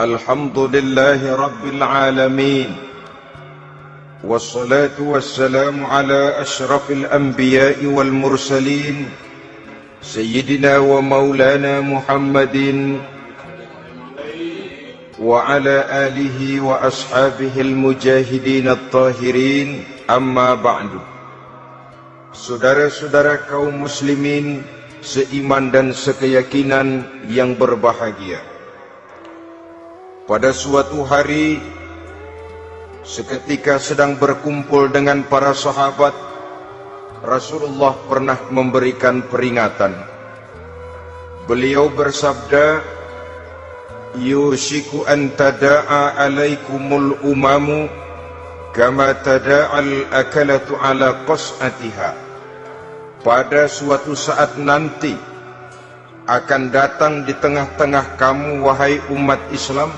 الحمد لله رب العالمين، والصلاة والسلام على أشرف الأنبياء والمرسلين سيدنا ومولانا محمد وعلى آله وأصحابه المجاهدين الطاهرين. أما بعد. Saudara-saudara kaum muslimin seiman dan sekeyakinan yang berbahagia, pada suatu hari seketika sedang berkumpul dengan para sahabat, Rasulullah pernah memberikan peringatan. Beliau bersabda, "Yushiku an tada'a alaikumul umamu kama tada'al akalatu ala qas'atiha." Pada suatu saat nanti akan datang di tengah-tengah kamu, wahai umat Islam,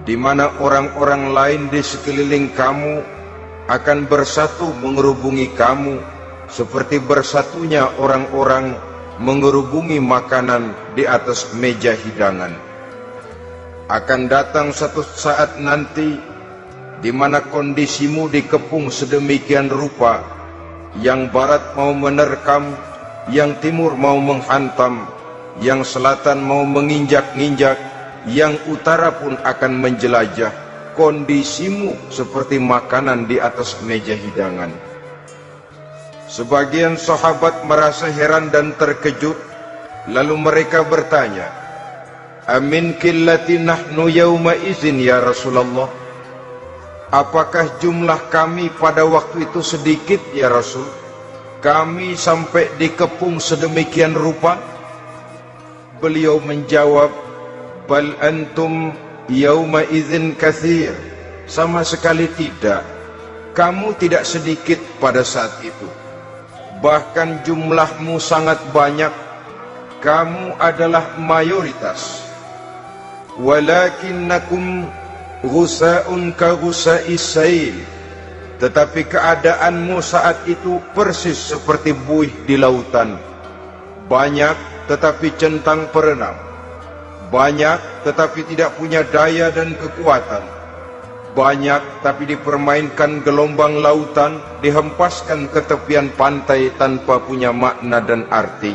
di mana orang-orang lain di sekeliling kamu akan bersatu mengerubungi kamu seperti bersatunya orang-orang mengerubungi makanan di atas meja hidangan. Akan datang satu saat nanti di mana kondisimu dikepung sedemikian rupa, yang barat mau menerkam, yang timur mau menghantam, yang selatan mau menginjak-injak, yang utara pun akan menjelajah. Kondisimu seperti makanan di atas meja hidangan. Sebagian sahabat merasa heran dan terkejut, lalu mereka bertanya, "Amin qillati nahnu yauma izin ya Rasulullah?" Apakah jumlah kami pada waktu itu sedikit ya Rasul? Kami sampai dikepung sedemikian rupa? Beliau menjawab, "Bal antum yauma idzin katsir." Sama sekali tidak. Kamu tidak sedikit pada saat itu. Bahkan jumlahmu sangat banyak. Kamu adalah mayoritas. Walakinnakum ghusa'un ka ghusa'is sail. Tetapi keadaanmu saat itu persis seperti buih di lautan. Banyak tetapi centang perenang. Banyak tetapi tidak punya daya dan kekuatan. Banyak tapi dipermainkan gelombang lautan, dihempaskan ke tepian pantai tanpa punya makna dan arti.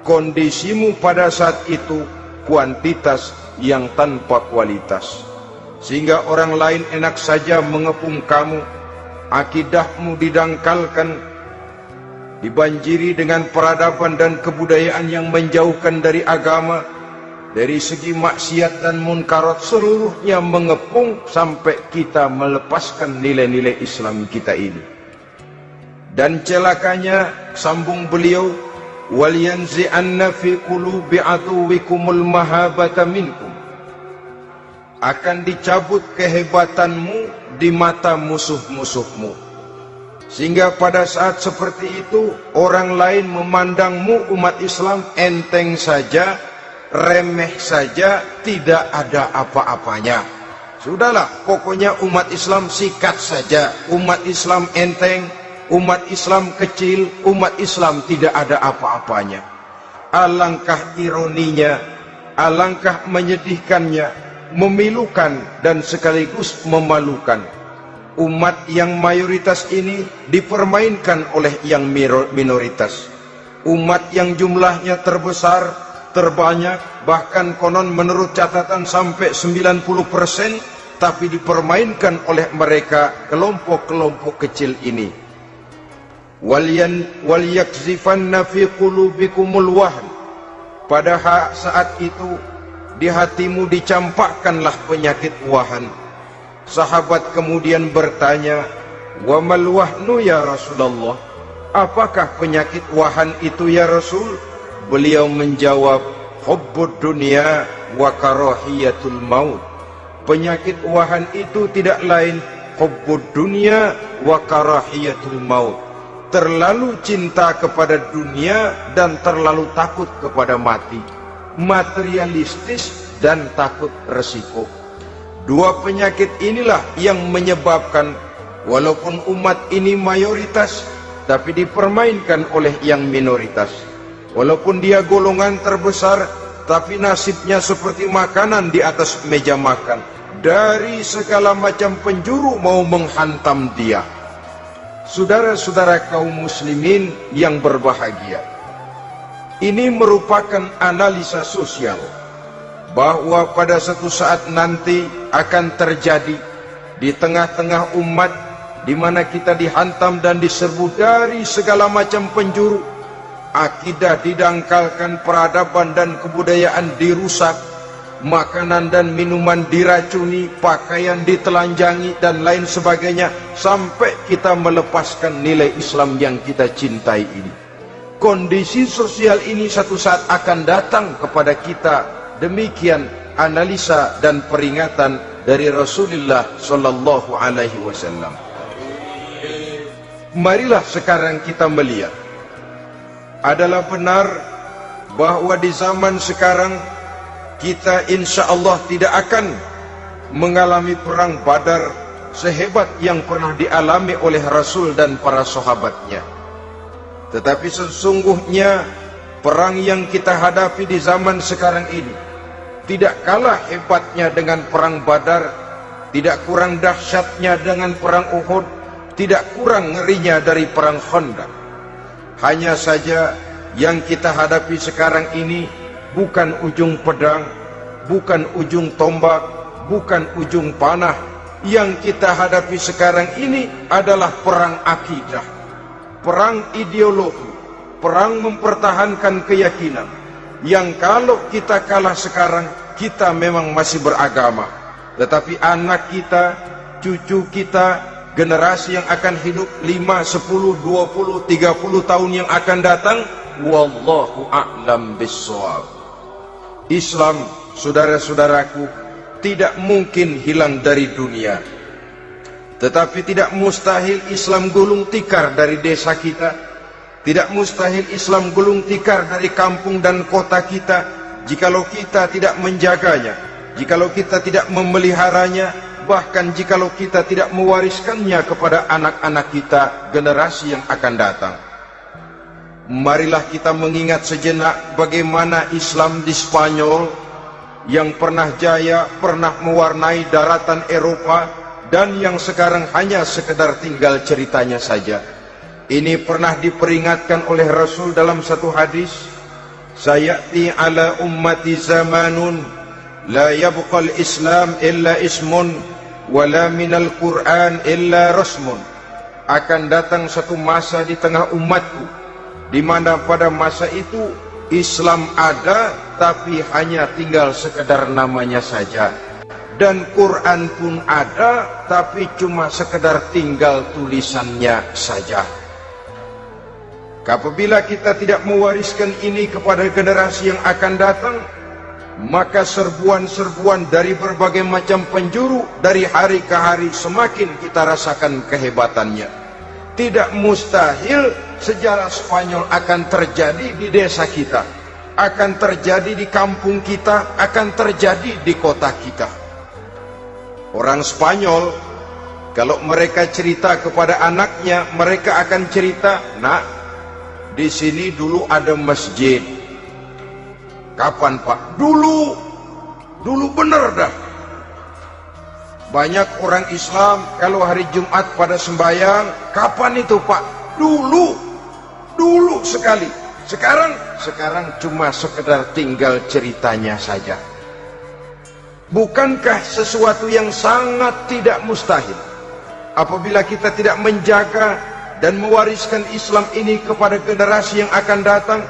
Kondisimu pada saat itu kuantitas yang tanpa kualitas, sehingga orang lain enak saja mengepung kamu. Akidahmu didangkalkan, dibanjiri dengan peradaban dan kebudayaan yang menjauhkan dari agama. Dari segi maksiat dan munkarat seluruhnya mengepung sampai kita melepaskan nilai-nilai Islam kita ini. Dan celakanya, sambung beliau, "Wal yanzi'anna fi qulubi aduwikumul mahabata minkum." Akan dicabut kehebatanmu di mata musuh-musuhmu, sehingga pada saat seperti itu orang lain memandangmu umat Islam enteng saja, remeh saja, tidak ada apa-apanya. Sudahlah, pokoknya umat Islam sikat saja, umat Islam enteng, umat Islam kecil, umat Islam tidak ada apa-apanya. Alangkah ironinya, alangkah menyedihkannya, memilukan dan sekaligus memalukan. Umat yang mayoritas ini dipermainkan oleh yang minoritas. Umat yang jumlahnya terbesar, terbanyak, bahkan konon menurut catatan sampai 90%, tapi dipermainkan oleh mereka kelompok-kelompok kecil ini. Wal yakzifanna fi qulubikumul wahn. Pada saat itu di hatimu dicampakkanlah penyakit wahan. Sahabat kemudian bertanya, "Wa mal wahnu ya Rasulullah?" Apakah penyakit wahan itu ya Rasul? Beliau menjawab, "Hubbud dunya wa karahiyatul maut." Penyakit wahan itu tidak lain hubbud dunya wa karahiyatul maut. Terlalu cinta kepada dunia dan terlalu takut kepada mati. Materialistis dan takut resiko. Dua penyakit inilah yang menyebabkan walaupun umat ini mayoritas, tapi dipermainkan oleh yang minoritas. Walaupun dia golongan terbesar, tapi nasibnya seperti makanan di atas meja makan. Dari segala macam penjuru mau menghantam dia. Saudara-saudara kaum muslimin yang berbahagia, ini merupakan analisa sosial bahwa pada satu saat nanti akan terjadi di tengah-tengah umat di mana kita dihantam dan diserbu dari segala macam penjuru. Akidah didangkalkan, peradaban dan kebudayaan dirusak, makanan dan minuman diracuni, pakaian ditelanjangi dan lain sebagainya, sampai kita melepaskan nilai Islam yang kita cintai ini. Kondisi sosial ini satu saat akan datang kepada kita. Demikian analisa dan peringatan dari Rasulullah sallallahu alaihi wasallam. Marilah sekarang kita melihat, adalah benar bahwa di zaman sekarang kita insya Allah tidak akan mengalami perang Badar sehebat yang pernah dialami oleh Rasul dan para sahabatnya. Tetapi sesungguhnya perang yang kita hadapi di zaman sekarang ini tidak kalah hebatnya dengan perang Badar, tidak kurang dahsyatnya dengan perang Uhud, tidak kurang ngerinya dari perang Khandaq. Hanya saja yang kita hadapi sekarang ini bukan ujung pedang, bukan ujung tombak, bukan ujung panah. Yang kita hadapi sekarang ini adalah perang akidah, perang ideologi, perang mempertahankan keyakinan. Yang kalau kita kalah sekarang, kita memang masih beragama. Tetapi anak kita, cucu kita, generasi yang akan hidup 5, 10, 20, 30 tahun yang akan datang, wallahu a'lam bissawab. Islam, saudara-saudaraku, tidak mungkin hilang dari dunia. Tetapi tidak mustahil Islam gulung tikar dari desa kita. Tidak mustahil Islam gulung tikar dari kampung dan kota kita, jikalau kita tidak menjaganya, jikalau kita tidak memeliharanya, bahkan jikalau kita tidak mewariskannya kepada anak-anak kita, generasi yang akan datang. Marilah kita mengingat sejenak bagaimana Islam di Spanyol yang pernah jaya, pernah mewarnai daratan Eropa, dan yang sekarang hanya sekedar tinggal ceritanya saja. Ini pernah diperingatkan oleh Rasul dalam satu hadis, sayati ala ummati zamanun la yabqal Islam illa ismun wala minal Quran illa rasmun. Akan datang satu masa di tengah umatku di mana pada masa itu Islam ada tapi hanya tinggal sekedar namanya saja, dan Quran pun ada tapi cuma sekedar tinggal tulisannya saja. Apabila kita tidak mewariskan ini kepada generasi yang akan datang, maka serbuan-serbuan dari berbagai macam penjuru dari hari ke hari semakin kita rasakan kehebatannya. Tidak mustahil sejarah Spanyol akan terjadi di desa kita, akan terjadi di kampung kita, akan terjadi di kota kita. Orang Spanyol, kalau mereka cerita kepada anaknya, mereka akan cerita, nak, di sini dulu ada masjid. Kapan, Pak? Dulu bener dah. Banyak orang Islam kalau hari Jumat pada sembahyang, kapan itu, Pak? Dulu sekali. Sekarang cuma sekedar tinggal ceritanya saja. Bukankah sesuatu yang sangat tidak mustahil apabila kita tidak menjaga dan mewariskan Islam ini kepada generasi yang akan datang,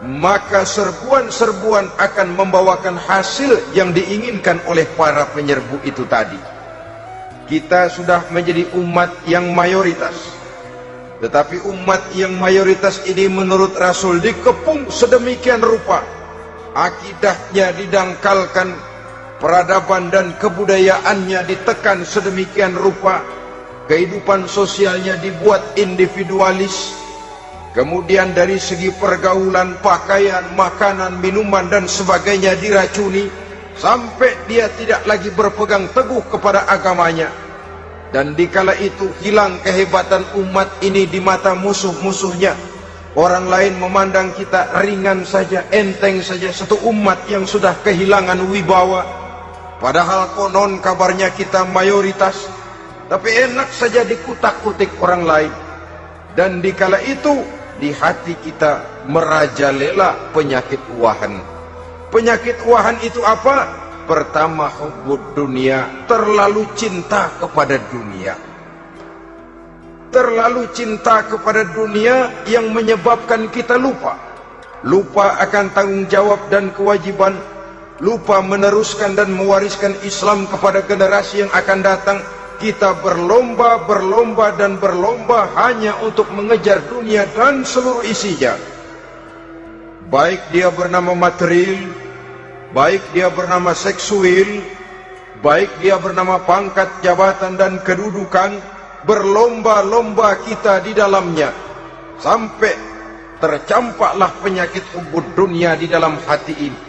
maka serbuan-serbuan akan membawakan hasil yang diinginkan oleh para penyerbu itu tadi. Kita sudah menjadi umat yang mayoritas, tetapi umat yang mayoritas ini menurut Rasul dikepung sedemikian rupa, akidahnya didangkalkan, peradaban dan kebudayaannya ditekan sedemikian rupa, kehidupan sosialnya dibuat individualis, kemudian dari segi pergaulan, pakaian, makanan, minuman dan sebagainya diracuni, sampai dia tidak lagi berpegang teguh kepada agamanya. Dan dikala itu hilang kehebatan umat ini di mata musuh-musuhnya, Orang lain memandang kita ringan saja, enteng saja, satu umat yang sudah kehilangan wibawa. Padahal konon kabarnya kita mayoritas, tapi enak saja dikutak-kutik orang lain. Dan dikala itu di hati kita merajalela penyakit wahan. Penyakit wahan itu apa? Pertama, hubbud dunia, terlalu cinta kepada dunia. Terlalu cinta kepada dunia yang menyebabkan kita lupa akan tanggung jawab dan kewajiban, lupa meneruskan dan mewariskan Islam kepada generasi yang akan datang. Kita berlomba hanya untuk mengejar dunia dan seluruh isinya, baik dia bernama material, baik dia bernama seksual, baik dia bernama pangkat, jabatan dan kedudukan. Berlomba-lomba kita di dalamnya sampai tercampaklah penyakit hubbud dunia di dalam hati ini.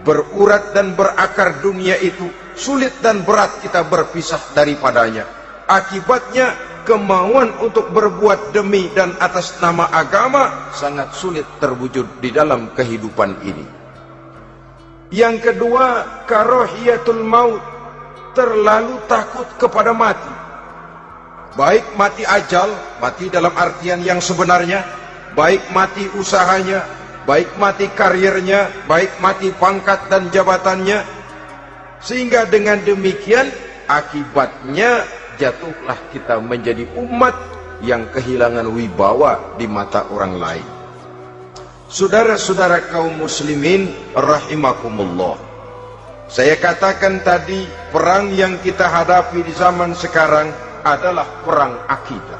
Berurat dan berakar dunia itu, sulit dan berat kita berpisah daripadanya. Akibatnya kemauan untuk berbuat demi dan atas nama agama sangat sulit terwujud di dalam kehidupan ini. Yang kedua, karahiyatul maut, terlalu takut kepada mati. Baik mati ajal, mati dalam artian yang sebenarnya, baik mati usahanya, baik mati karirnya, baik mati pangkat dan jabatannya. Sehingga dengan demikian akibatnya jatuhlah kita menjadi umat yang kehilangan wibawa di mata orang lain. Saudara-saudara kaum muslimin rahimakumullah, saya katakan tadi, perang yang kita hadapi di zaman sekarang adalah perang akidah.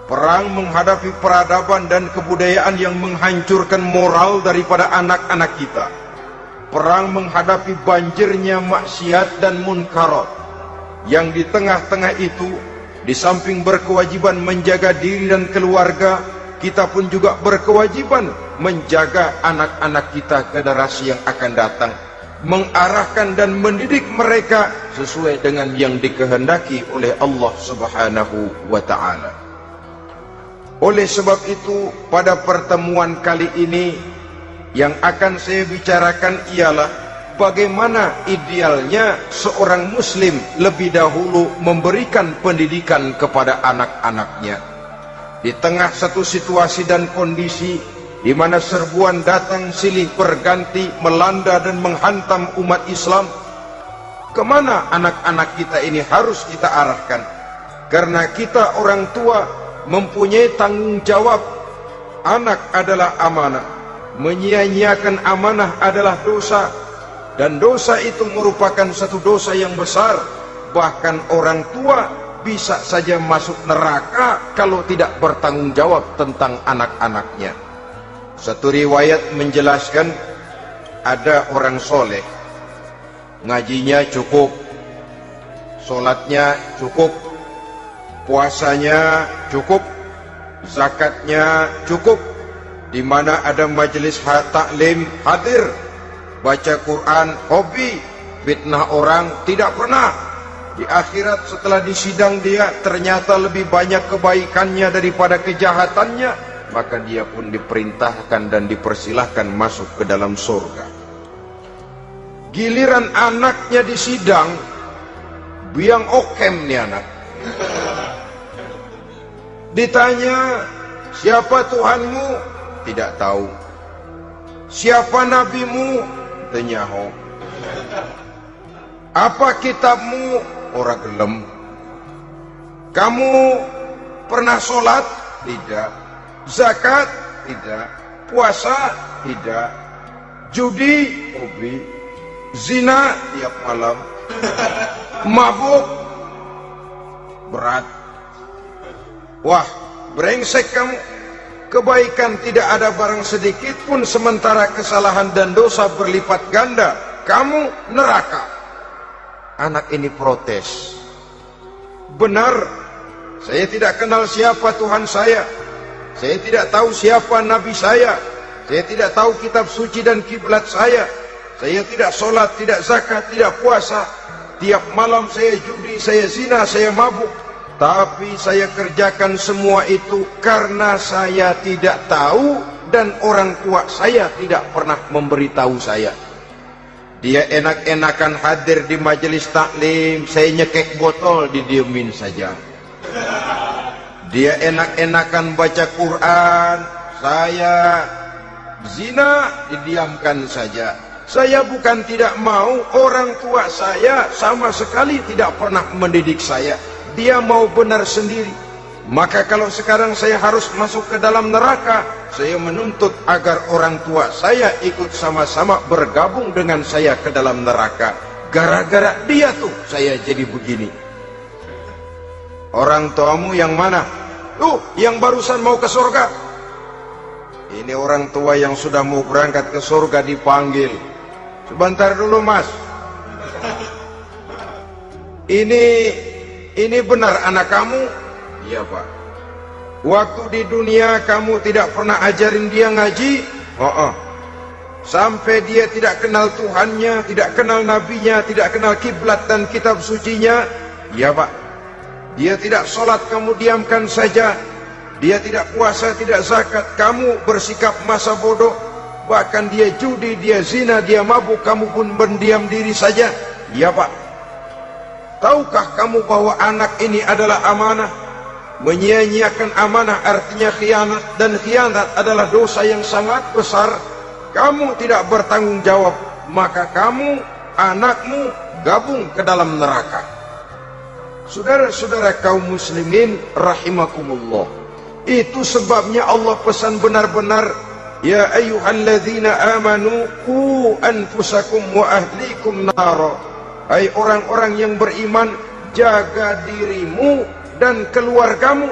Perang menghadapi peradaban dan kebudayaan yang menghancurkan moral daripada anak-anak kita. Perang menghadapi banjirnya maksiat dan munkarat, yang di tengah-tengah itu, di samping berkewajiban menjaga diri dan keluarga, kita pun juga berkewajiban menjaga anak-anak kita, generasi yang akan datang, mengarahkan dan mendidik mereka sesuai dengan yang dikehendaki oleh Allah Subhanahu wa ta'ala. Oleh sebab itu, pada pertemuan kali ini yang akan saya bicarakan ialah bagaimana idealnya seorang muslim lebih dahulu memberikan pendidikan kepada anak-anaknya. Di tengah satu situasi dan kondisi di mana serbuan datang silih berganti melanda dan menghantam umat Islam, kemana anak-anak kita ini harus kita arahkan? Karena kita orang tua mempunyai tanggung jawab. Anak adalah amanah, menyia-nyiakan amanah adalah dosa, dan dosa itu merupakan satu dosa yang besar. Bahkan orang tua bisa saja masuk neraka kalau tidak bertanggung jawab tentang anak-anaknya. Satu riwayat menjelaskan ada orang soleh, ngajinya cukup, solatnya cukup, puasanya cukup, zakatnya cukup, di mana ada majelis taklim hadir, baca Quran hobi, fitnah orang tidak pernah. Di akhirat setelah disidang dia ternyata lebih banyak kebaikannya daripada kejahatannya, maka dia pun diperintahkan dan dipersilahkan masuk ke dalam surga. Giliran anaknya disidang, biang okem nih anak. Ditanya, siapa Tuhanmu? Tidak tahu. Siapa nabimu? Tenyaho. Apa kitabmu? Ora gelem. Kamu pernah sholat? Tidak. Zakat? Tidak. Puasa? Tidak. Judi? Hobi. Zina? Tiap malam. Mabuk? Berat. Wah, brengsek kamu. Kebaikan tidak ada barang sedikit pun, sementara kesalahan dan dosa berlipat ganda. Kamu neraka. Anak ini protes. Benar, saya tidak kenal siapa Tuhan saya. Saya tidak tahu siapa Nabi saya. Saya tidak tahu kitab suci dan kiblat saya. Saya tidak sholat, tidak zakat, tidak puasa. Tiap malam saya judi, saya zina, saya mabuk. Tapi saya kerjakan semua itu karena saya tidak tahu dan orang tua saya tidak pernah memberitahu saya. Dia enak-enakan hadir di majelis taklim, saya nyekek botol, didiemin saja. Dia enak-enakan baca Quran, saya zina, didiamkan saja. Saya bukan tidak mau, orang tua saya sama sekali tidak pernah mendidik saya. Dia mau benar sendiri. Maka kalau sekarang saya harus masuk ke dalam neraka, saya menuntut agar orang tua saya ikut sama-sama bergabung dengan saya ke dalam neraka. Gara-gara dia tuh saya jadi begini. Orang tuamu yang mana? Tuh, yang barusan mau ke surga. Ini orang tua yang sudah mau berangkat ke surga dipanggil. Sebentar dulu mas. Ini benar anak kamu? Iya pak. Waktu di dunia kamu tidak pernah ajarin dia ngaji? Sampai dia tidak kenal Tuhannya, tidak kenal nabinya, tidak kenal kiblat dan kitab sucinya? Iya pak. Dia tidak sholat, kamu diamkan saja. Dia tidak puasa, tidak zakat, kamu bersikap masa bodoh. Bahkan dia judi, dia zina, dia mabuk, kamu pun berdiam diri saja. Iya pak. Tahukah kamu bahwa anak ini adalah amanah? Menyia-nyiakan amanah artinya khianat, dan khianat adalah dosa yang sangat besar. Kamu tidak bertanggung jawab, maka kamu, anakmu gabung ke dalam neraka. Saudara-saudara kaum muslimin rahimakumullah, itu sebabnya Allah pesan benar-benar, ya ayyuhalladzina amanu qu anfusakum wa ahlikum nara. Hai orang-orang yang beriman, jaga dirimu dan keluargamu,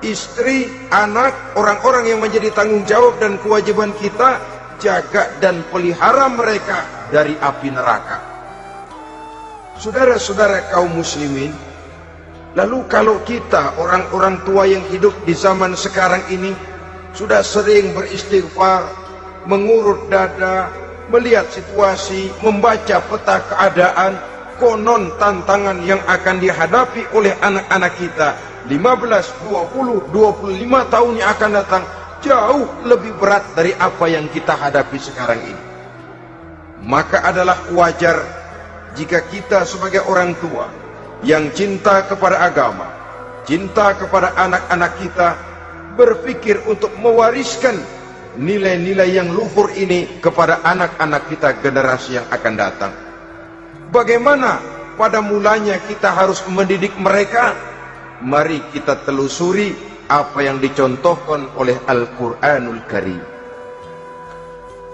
istri, anak, orang-orang yang menjadi tanggung jawab dan kewajiban kita, jaga dan pelihara mereka dari api neraka. Saudara-saudara kaum muslimin, lalu kalau kita orang-orang tua yang hidup di zaman sekarang ini sudah sering beristighfar, mengurut dada, melihat situasi, membaca peta keadaan, konon tantangan yang akan dihadapi oleh anak-anak kita 15, 20, 25 tahun yang akan datang jauh lebih berat dari apa yang kita hadapi sekarang ini. Maka adalah wajar jika kita sebagai orang tua yang cinta kepada agama, cinta kepada anak-anak kita, berpikir untuk mewariskan nilai-nilai yang luhur ini kepada anak-anak kita generasi yang akan datang. Bagaimana pada mulanya kita harus mendidik mereka? Mari kita telusuri apa yang dicontohkan oleh Al-Quranul Karim.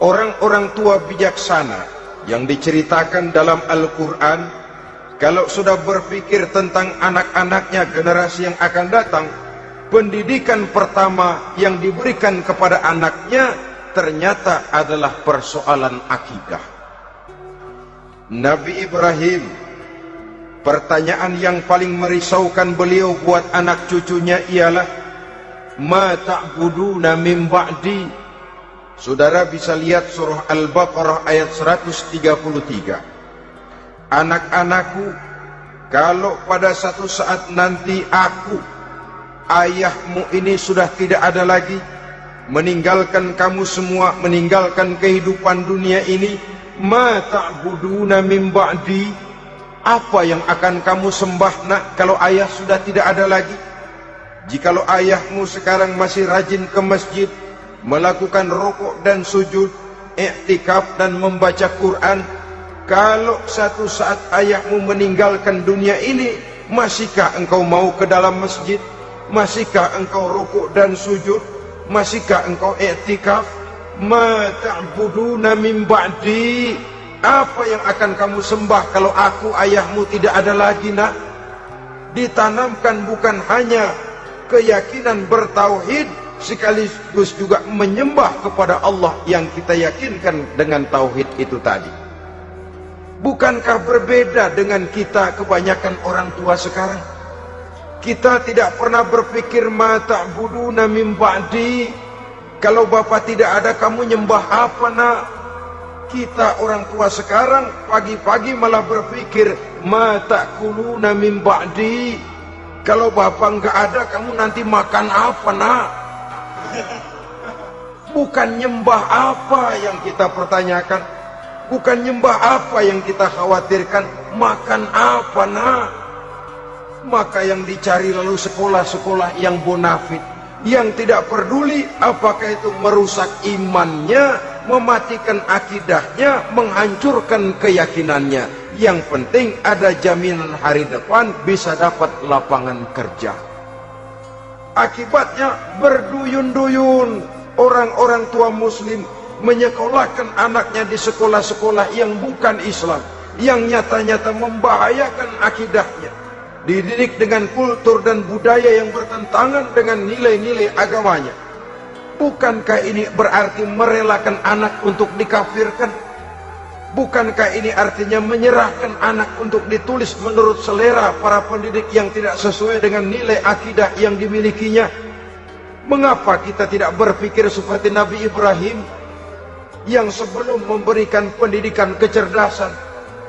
Orang-orang tua bijaksana yang diceritakan dalam Al-Quran, kalau sudah berpikir tentang anak-anaknya generasi yang akan datang, pendidikan pertama yang diberikan kepada anaknya ternyata adalah persoalan akidah. Nabi Ibrahim, pertanyaan yang paling merisaukan beliau buat anak cucunya ialah, ma ta'buduna min ba'di. Saudara bisa lihat surah Al-Baqarah ayat 133. Anak-anakku, kalau pada satu saat nanti aku, ayahmu ini sudah tidak ada lagi, meninggalkan kamu semua, meninggalkan kehidupan dunia ini, ma ta'buduna min ba'di, apa yang akan kamu sembah nak kalau ayah sudah tidak ada lagi? Jikalau ayahmu sekarang masih rajin ke masjid, melakukan rukuk dan sujud, i'tikaf dan membaca Quran, kalau satu saat ayahmu meninggalkan dunia ini, masihkah engkau mau ke dalam masjid? Masihkah engkau rukuk dan sujud? Masihkah engkau i'tikaf? Ma ta'buduna min ba'di, apa yang akan kamu sembah kalau aku ayahmu tidak ada lagi nak? Ditanamkan bukan hanya keyakinan bertauhid, sekaligus juga menyembah kepada Allah yang kita yakinkan dengan tauhid itu tadi. Bukankah berbeda dengan kita kebanyakan orang tua sekarang? Kita tidak pernah berpikir ma ta'buduna min ba'di, kalau bapak tidak ada kamu nyembah apa nak? Kita orang tua sekarang pagi-pagi malah berpikir ma ta'kuluna min ba'di, Kalau bapak nggak ada, kamu nanti makan apa, nak? Bukan nyembah apa yang kita pertanyakan, bukan nyembah apa yang kita khawatirkan, makan apa, nak? Maka yang dicari lalu sekolah-sekolah yang bonafit, yang tidak peduli apakah itu merusak imannya, mematikan akidahnya, menghancurkan keyakinannya. Yang penting ada jaminan hari depan bisa dapat lapangan kerja. Akibatnya berduyun-duyun orang-orang tua muslim menyekolahkan anaknya di sekolah-sekolah yang bukan Islam, yang nyata-nyata membahayakan akidahnya, dididik dengan kultur dan budaya yang bertentangan dengan nilai-nilai agamanya. Bukankah ini berarti merelakan anak untuk dikafirkan? Bukankah ini artinya menyerahkan anak untuk ditulis menurut selera para pendidik yang tidak sesuai dengan nilai akidah yang dimilikinya? Mengapa kita tidak berpikir seperti Nabi Ibrahim, yang sebelum memberikan pendidikan kecerdasan,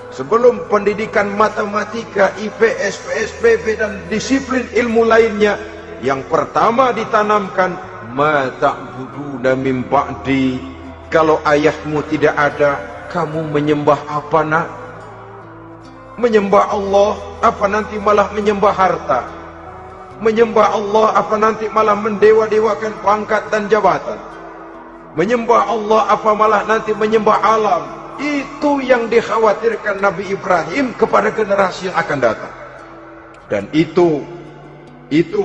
sebelum pendidikan matematika, IPS, PSBB dan disiplin ilmu lainnya, yang pertama ditanamkan, ma ta'buduna min ba'di, kalau ayahmu tidak ada, kamu menyembah apa, nak? Menyembah Allah, apa nanti malah menyembah harta? Menyembah Allah, apa nanti malah mendewa-dewakan pangkat dan jabatan? Menyembah Allah, apa malah nanti menyembah alam? Itu yang dikhawatirkan Nabi Ibrahim kepada generasi yang akan datang. Dan itu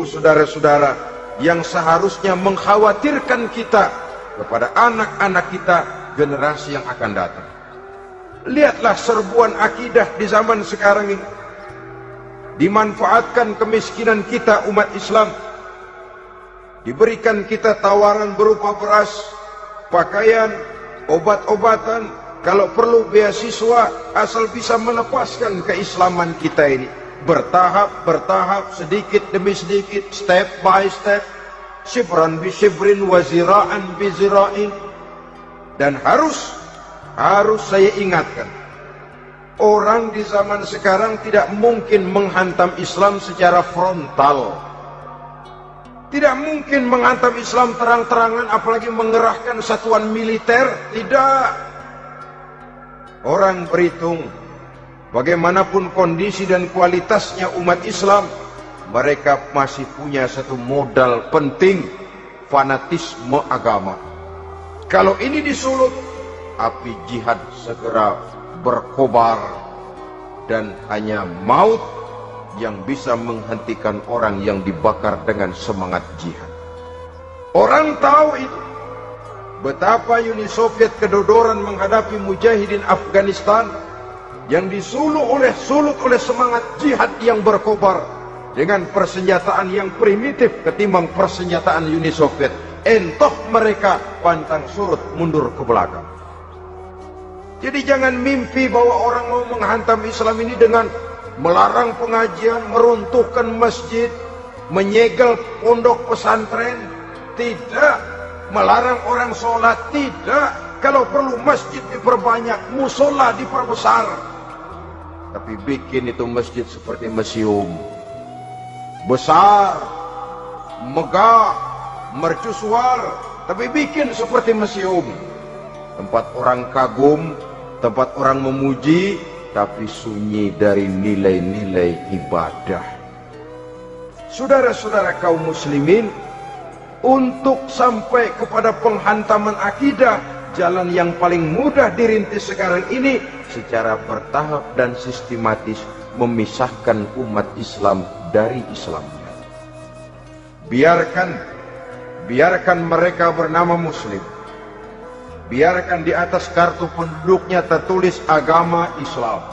saudara-saudara, yang seharusnya mengkhawatirkan kita kepada anak-anak kita, generasi yang akan datang. Lihatlah serbuan akidah di zaman sekarang ini. Dimanfaatkan kemiskinan kita umat Islam. Diberikan kita tawaran berupa beras, pakaian, obat-obatan, kalau perlu beasiswa, asal bisa melepaskan keislaman kita ini. Bertahap, sedikit demi sedikit, step by step, shibran bi shibrin wa zira'an bi zira'in. Dan harus saya ingatkan, orang di zaman sekarang tidak mungkin menghantam Islam secara frontal, tidak mungkin menghantam Islam terang-terangan, apalagi mengerahkan satuan militer. Tidak. Orang berhitung bagaimanapun kondisi dan kualitasnya umat Islam, mereka masih punya satu modal penting, fanatisme agama. Kalau ini disulut, api jihad segera berkobar, dan hanya maut yang bisa menghentikan orang yang dibakar dengan semangat jihad. Orang tahu itu. Betapa Uni Soviet kedodoran menghadapi mujahidin Afghanistan yang disulut oleh semangat jihad yang berkobar dengan persenjataan yang primitif ketimbang persenjataan Uni Soviet. Entah mereka pantang surut mundur ke belakang. Jadi jangan mimpi bahwa orang mau menghantam Islam ini dengan melarang pengajian, meruntuhkan masjid, menyegel pondok pesantren. Tidak. Melarang orang sholat. Tidak. Kalau perlu masjid diperbanyak, musola diperbesar. Tapi bikin itu masjid seperti museum. Besar, megah, mercusuar, tapi bikin seperti museum. Tempat orang kagum, tempat orang memuji, tapi sunyi dari nilai-nilai ibadah. Saudara-saudara kaum muslimin, untuk sampai kepada penghantaman akidah, jalan yang paling mudah dirintis sekarang ini secara bertahap dan sistematis, memisahkan umat Islam dari Islamnya. Biarkan mereka bernama muslim. Biarkan di atas kartu penduduknya tertulis agama Islam.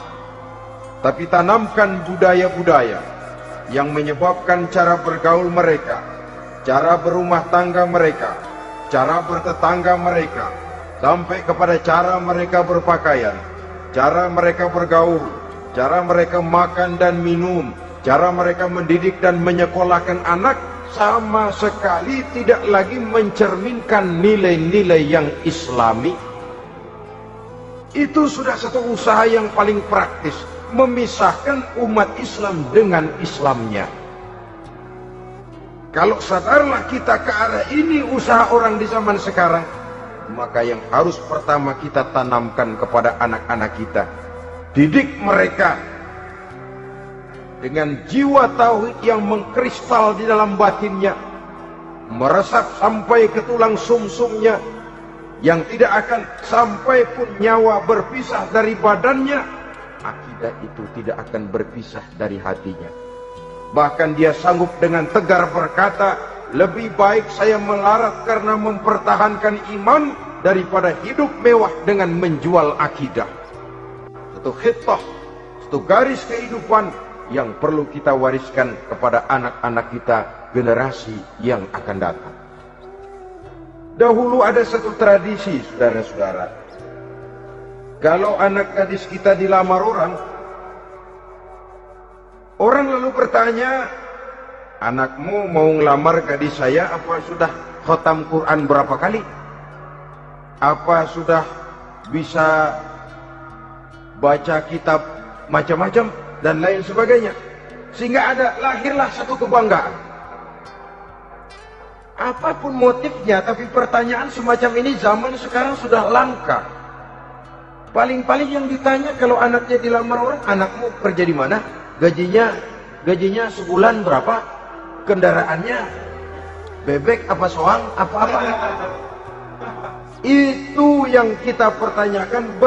Tapi tanamkan budaya-budaya yang menyebabkan cara bergaul mereka, cara berumah tangga mereka, cara bertetangga mereka, sampai kepada cara mereka berpakaian, cara mereka bergaul, cara mereka makan dan minum, cara mereka mendidik dan menyekolahkan anak, sama sekali tidak lagi mencerminkan nilai-nilai yang Islami. Itu sudah satu usaha yang paling praktis, memisahkan umat Islam dengan Islamnya. Kalau sadarlah kita ke arah ini usaha orang di zaman sekarang, maka yang harus pertama kita tanamkan kepada anak-anak kita, didik mereka dengan jiwa tauhid yang mengkristal di dalam batinnya, meresap sampai ke tulang sumsumnya, yang tidak akan sampai pun nyawa berpisah dari badannya, akidah itu tidak akan berpisah dari hatinya. Bahkan dia sanggup dengan tegar berkata, lebih baik saya melarat karena mempertahankan iman daripada hidup mewah dengan menjual akidah. Satu khitah, satu garis kehidupan yang perlu kita wariskan kepada anak-anak kita, generasi yang akan datang. Dahulu ada satu tradisi, saudara-saudara. Kalau anak gadis kita dilamar orang lalu bertanya, anakmu mau ngelamar gadis saya, apa sudah khatam Quran berapa kali? Apa sudah bisa baca kitab macam-macam dan lain sebagainya? Sehingga lahirlah satu kebanggaan. Apapun motifnya, tapi pertanyaan semacam ini zaman sekarang sudah langka. Paling-paling yang ditanya kalau anaknya dilamar orang, anakmu kerja di mana? Gajinya sebulan berapa? Kendaraannya bebek apa soang apa-apa? Itu yang kita pertanyakan,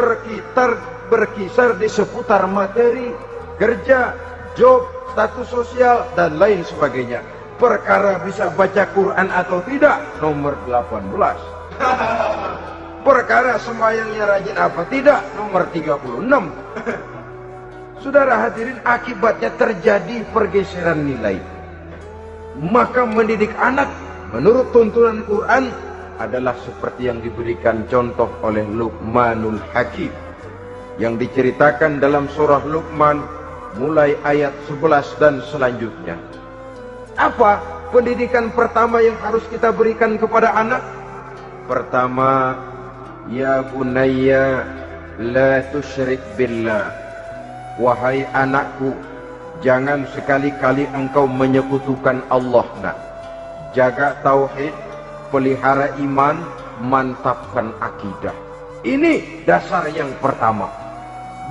berkisar di seputar materi, kerja, job, status sosial dan lain sebagainya. Perkara bisa baca Quran atau tidak, nomor 18. Perkara sembahyangnya rajin apa tidak, nomor 36. Saudara hadirin, akibatnya terjadi pergeseran nilai. Maka mendidik anak menurut tuntunan Quran adalah seperti yang diberikan contoh oleh Luqmanul Hakim, yang diceritakan dalam surah Luqman mulai ayat 11 dan selanjutnya. Apa pendidikan pertama yang harus kita berikan kepada anak? Pertama, ya bunayya la tusyrik billah. Wahai anakku, jangan sekali-kali engkau menyekutukan Allah. Nak, jaga tauhid, pelihara iman, mantapkan akidah. Ini dasar yang pertama.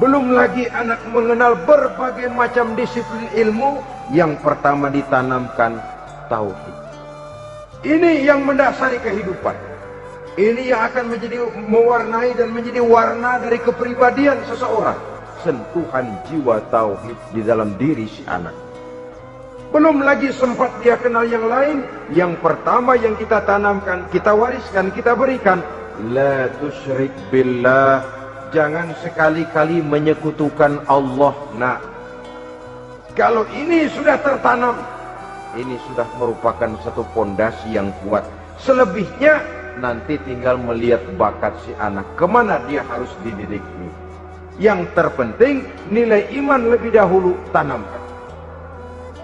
Belum lagi anak mengenal berbagai macam disiplin ilmu, yang pertama ditanamkan tauhid. Ini yang mendasari kehidupan. Ini yang akan menjadi mewarnai dan menjadi warna dari kepribadian seseorang. Sentuhan jiwa tauhid di dalam diri si anak. Belum lagi sempat dia kenal yang lain. Yang pertama yang kita tanamkan, kita wariskan, kita berikan, la tusyrik billah. Jangan sekali-kali menyekutukan Allah. Nah, kalau ini sudah tertanam, ini sudah merupakan satu fondasi yang kuat. Selebihnya nanti tinggal melihat bakat si anak, kemana dia harus dididik. Yang terpenting nilai iman lebih dahulu tanamkan.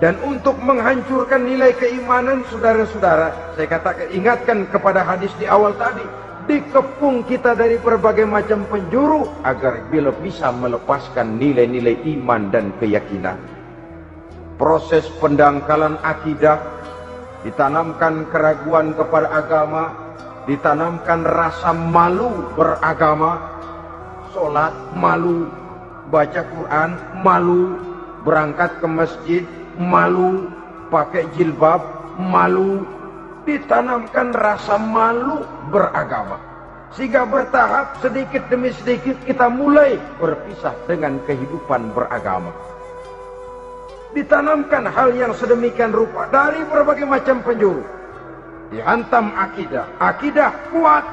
Dan untuk menghancurkan nilai keimanan, saudara-saudara, saya katakan, ingatkan kepada hadis di awal tadi, dikepung kita dari berbagai macam penjuru agar bila bisa melepaskan nilai-nilai iman dan keyakinan. Proses pendangkalan akidah, ditanamkan keraguan kepada agama, ditanamkan rasa malu beragama. Sholat malu, baca Quran malu, berangkat ke masjid malu, pakai jilbab malu. Ditanamkan rasa malu beragama, sehingga bertahap sedikit demi sedikit kita mulai berpisah dengan kehidupan beragama. Ditanamkan hal yang sedemikian rupa dari berbagai macam penjuru. Dihantam akidah, akidah kuat.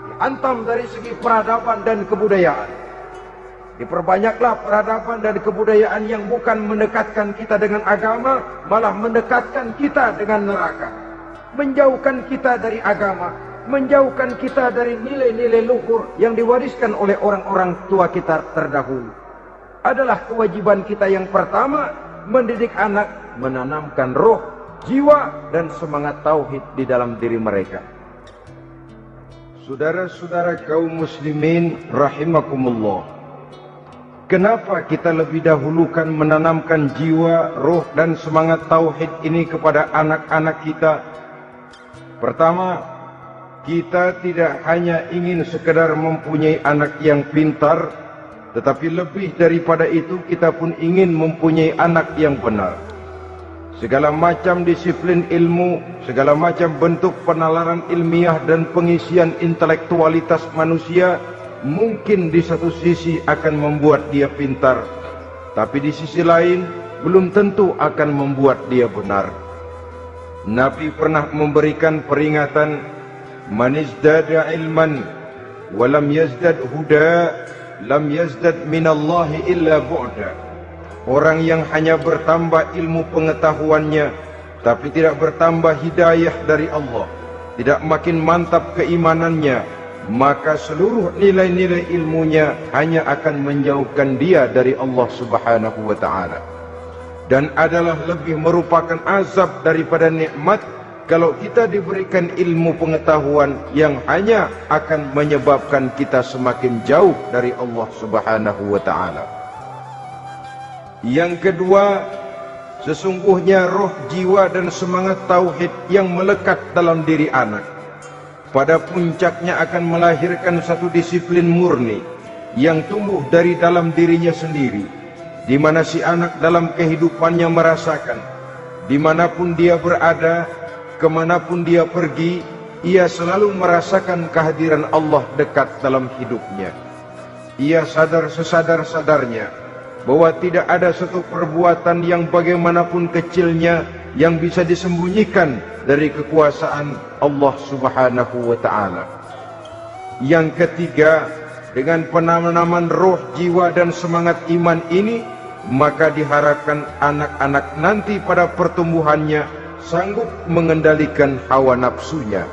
Dihantam dari segi peradaban dan kebudayaan. Diperbanyaklah peradaban dan kebudayaan yang bukan mendekatkan kita dengan agama, malah mendekatkan kita dengan neraka. Menjauhkan kita dari agama, menjauhkan kita dari nilai-nilai luhur yang diwariskan oleh orang-orang tua kita terdahulu. Adalah kewajiban kita yang pertama, mendidik anak, menanamkan roh, jiwa, dan semangat tauhid di dalam diri mereka. Saudara-saudara kaum muslimin rahimakumullah, Kenapa kita lebih dahulukan menanamkan jiwa, roh dan semangat tauhid ini kepada anak-anak kita? Pertama, kita tidak hanya ingin sekedar mempunyai anak yang pintar, tetapi lebih daripada itu kita pun ingin mempunyai anak yang benar. Segala macam disiplin ilmu, segala macam bentuk penalaran ilmiah dan pengisian intelektualitas manusia mungkin di satu sisi akan membuat dia pintar, tapi di sisi lain belum tentu akan membuat dia benar. Nabi pernah memberikan peringatan, man izdada ilman walam yazdad huda lam yazdad minallahi illa bu'da. Orang yang hanya bertambah ilmu pengetahuannya tapi tidak bertambah hidayah dari Allah, tidak makin mantap keimanannya, maka seluruh nilai-nilai ilmunya hanya akan menjauhkan dia dari Allah Subhanahu wa ta'ala. Dan adalah lebih merupakan azab daripada nikmat kalau kita diberikan ilmu pengetahuan yang hanya akan menyebabkan kita semakin jauh dari Allah Subhanahu wa ta'ala. Yang kedua, sesungguhnya roh, jiwa dan semangat tauhid yang melekat dalam diri anak pada puncaknya akan melahirkan satu disiplin murni yang tumbuh dari dalam dirinya sendiri, di mana si anak dalam kehidupannya merasakan, dimanapun dia berada, kemanapun dia pergi, ia selalu merasakan kehadiran Allah dekat dalam hidupnya. Ia sadar sesadar-sadarnya bahwa tidak ada satu perbuatan yang bagaimanapun kecilnya yang bisa disembunyikan dari kekuasaan Allah Subhanahu wa ta'ala. Yang ketiga, dengan penanaman roh, jiwa dan semangat iman ini, maka diharapkan anak-anak nanti pada pertumbuhannya sanggup mengendalikan hawa nafsunya.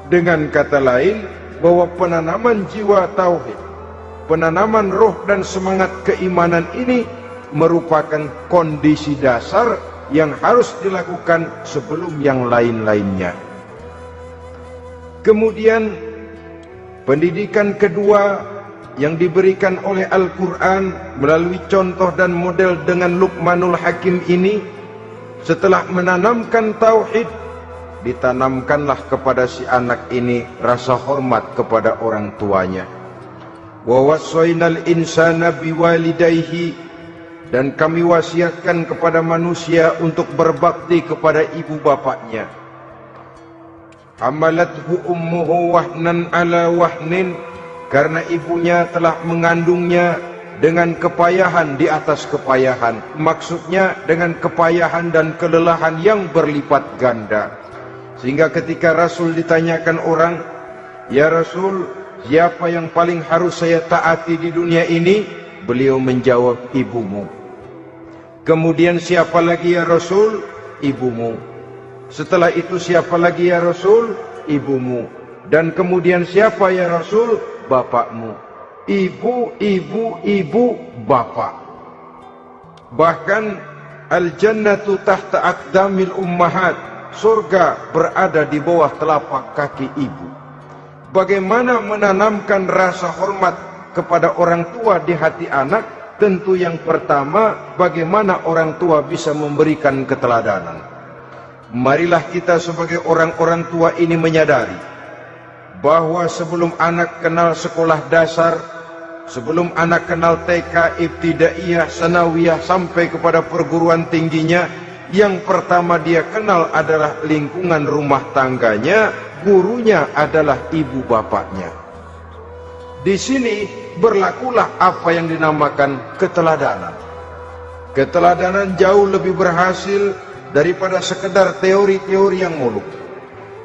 Dengan kata lain, bahwa penanaman jiwa tauhid, penanaman roh dan semangat keimanan ini merupakan kondisi dasar yang harus dilakukan sebelum yang lain-lainnya. Kemudian pendidikan kedua yang diberikan oleh Al-Quran melalui contoh dan model dengan Luqmanul Hakim ini, setelah menanamkan tauhid, ditanamkanlah kepada si anak ini rasa hormat kepada orang tuanya. Wa wassaynal insana biwalidayhi, dan kami wasiatkan kepada manusia untuk berbakti kepada ibu bapaknya. Hamalathu ummuhu wahnan ala wahnin, karena ibunya telah mengandungnya dengan kepayahan di atas kepayahan. Maksudnya dengan kepayahan dan kelelahan yang berlipat ganda. Sehingga ketika Rasul ditanyakan orang, ya Rasul, siapa yang paling harus saya taati di dunia ini? Beliau menjawab, ibumu. Kemudian siapa lagi ya Rasul? Ibumu. Setelah itu siapa lagi ya Rasul? Ibumu. Dan kemudian siapa ya Rasul? Bapakmu. Ibu, ibu, ibu, bapak. Bahkan al-jannatu tahta aqdamil ummahat, surga berada di bawah telapak kaki ibu. Bagaimana menanamkan rasa hormat kepada orang tua di hati anak? Tentu yang pertama, bagaimana orang tua bisa memberikan keteladanan. Marilah kita sebagai orang-orang tua ini menyadari bahwa sebelum anak kenal sekolah dasar, sebelum anak kenal TK, ibtidaiyah, sanawiyah sampai kepada perguruan tingginya, yang pertama dia kenal adalah lingkungan rumah tangganya, gurunya adalah ibu bapaknya. Di sini berlakulah apa yang dinamakan keteladanan. Keteladanan jauh lebih berhasil daripada sekedar teori-teori yang muluk.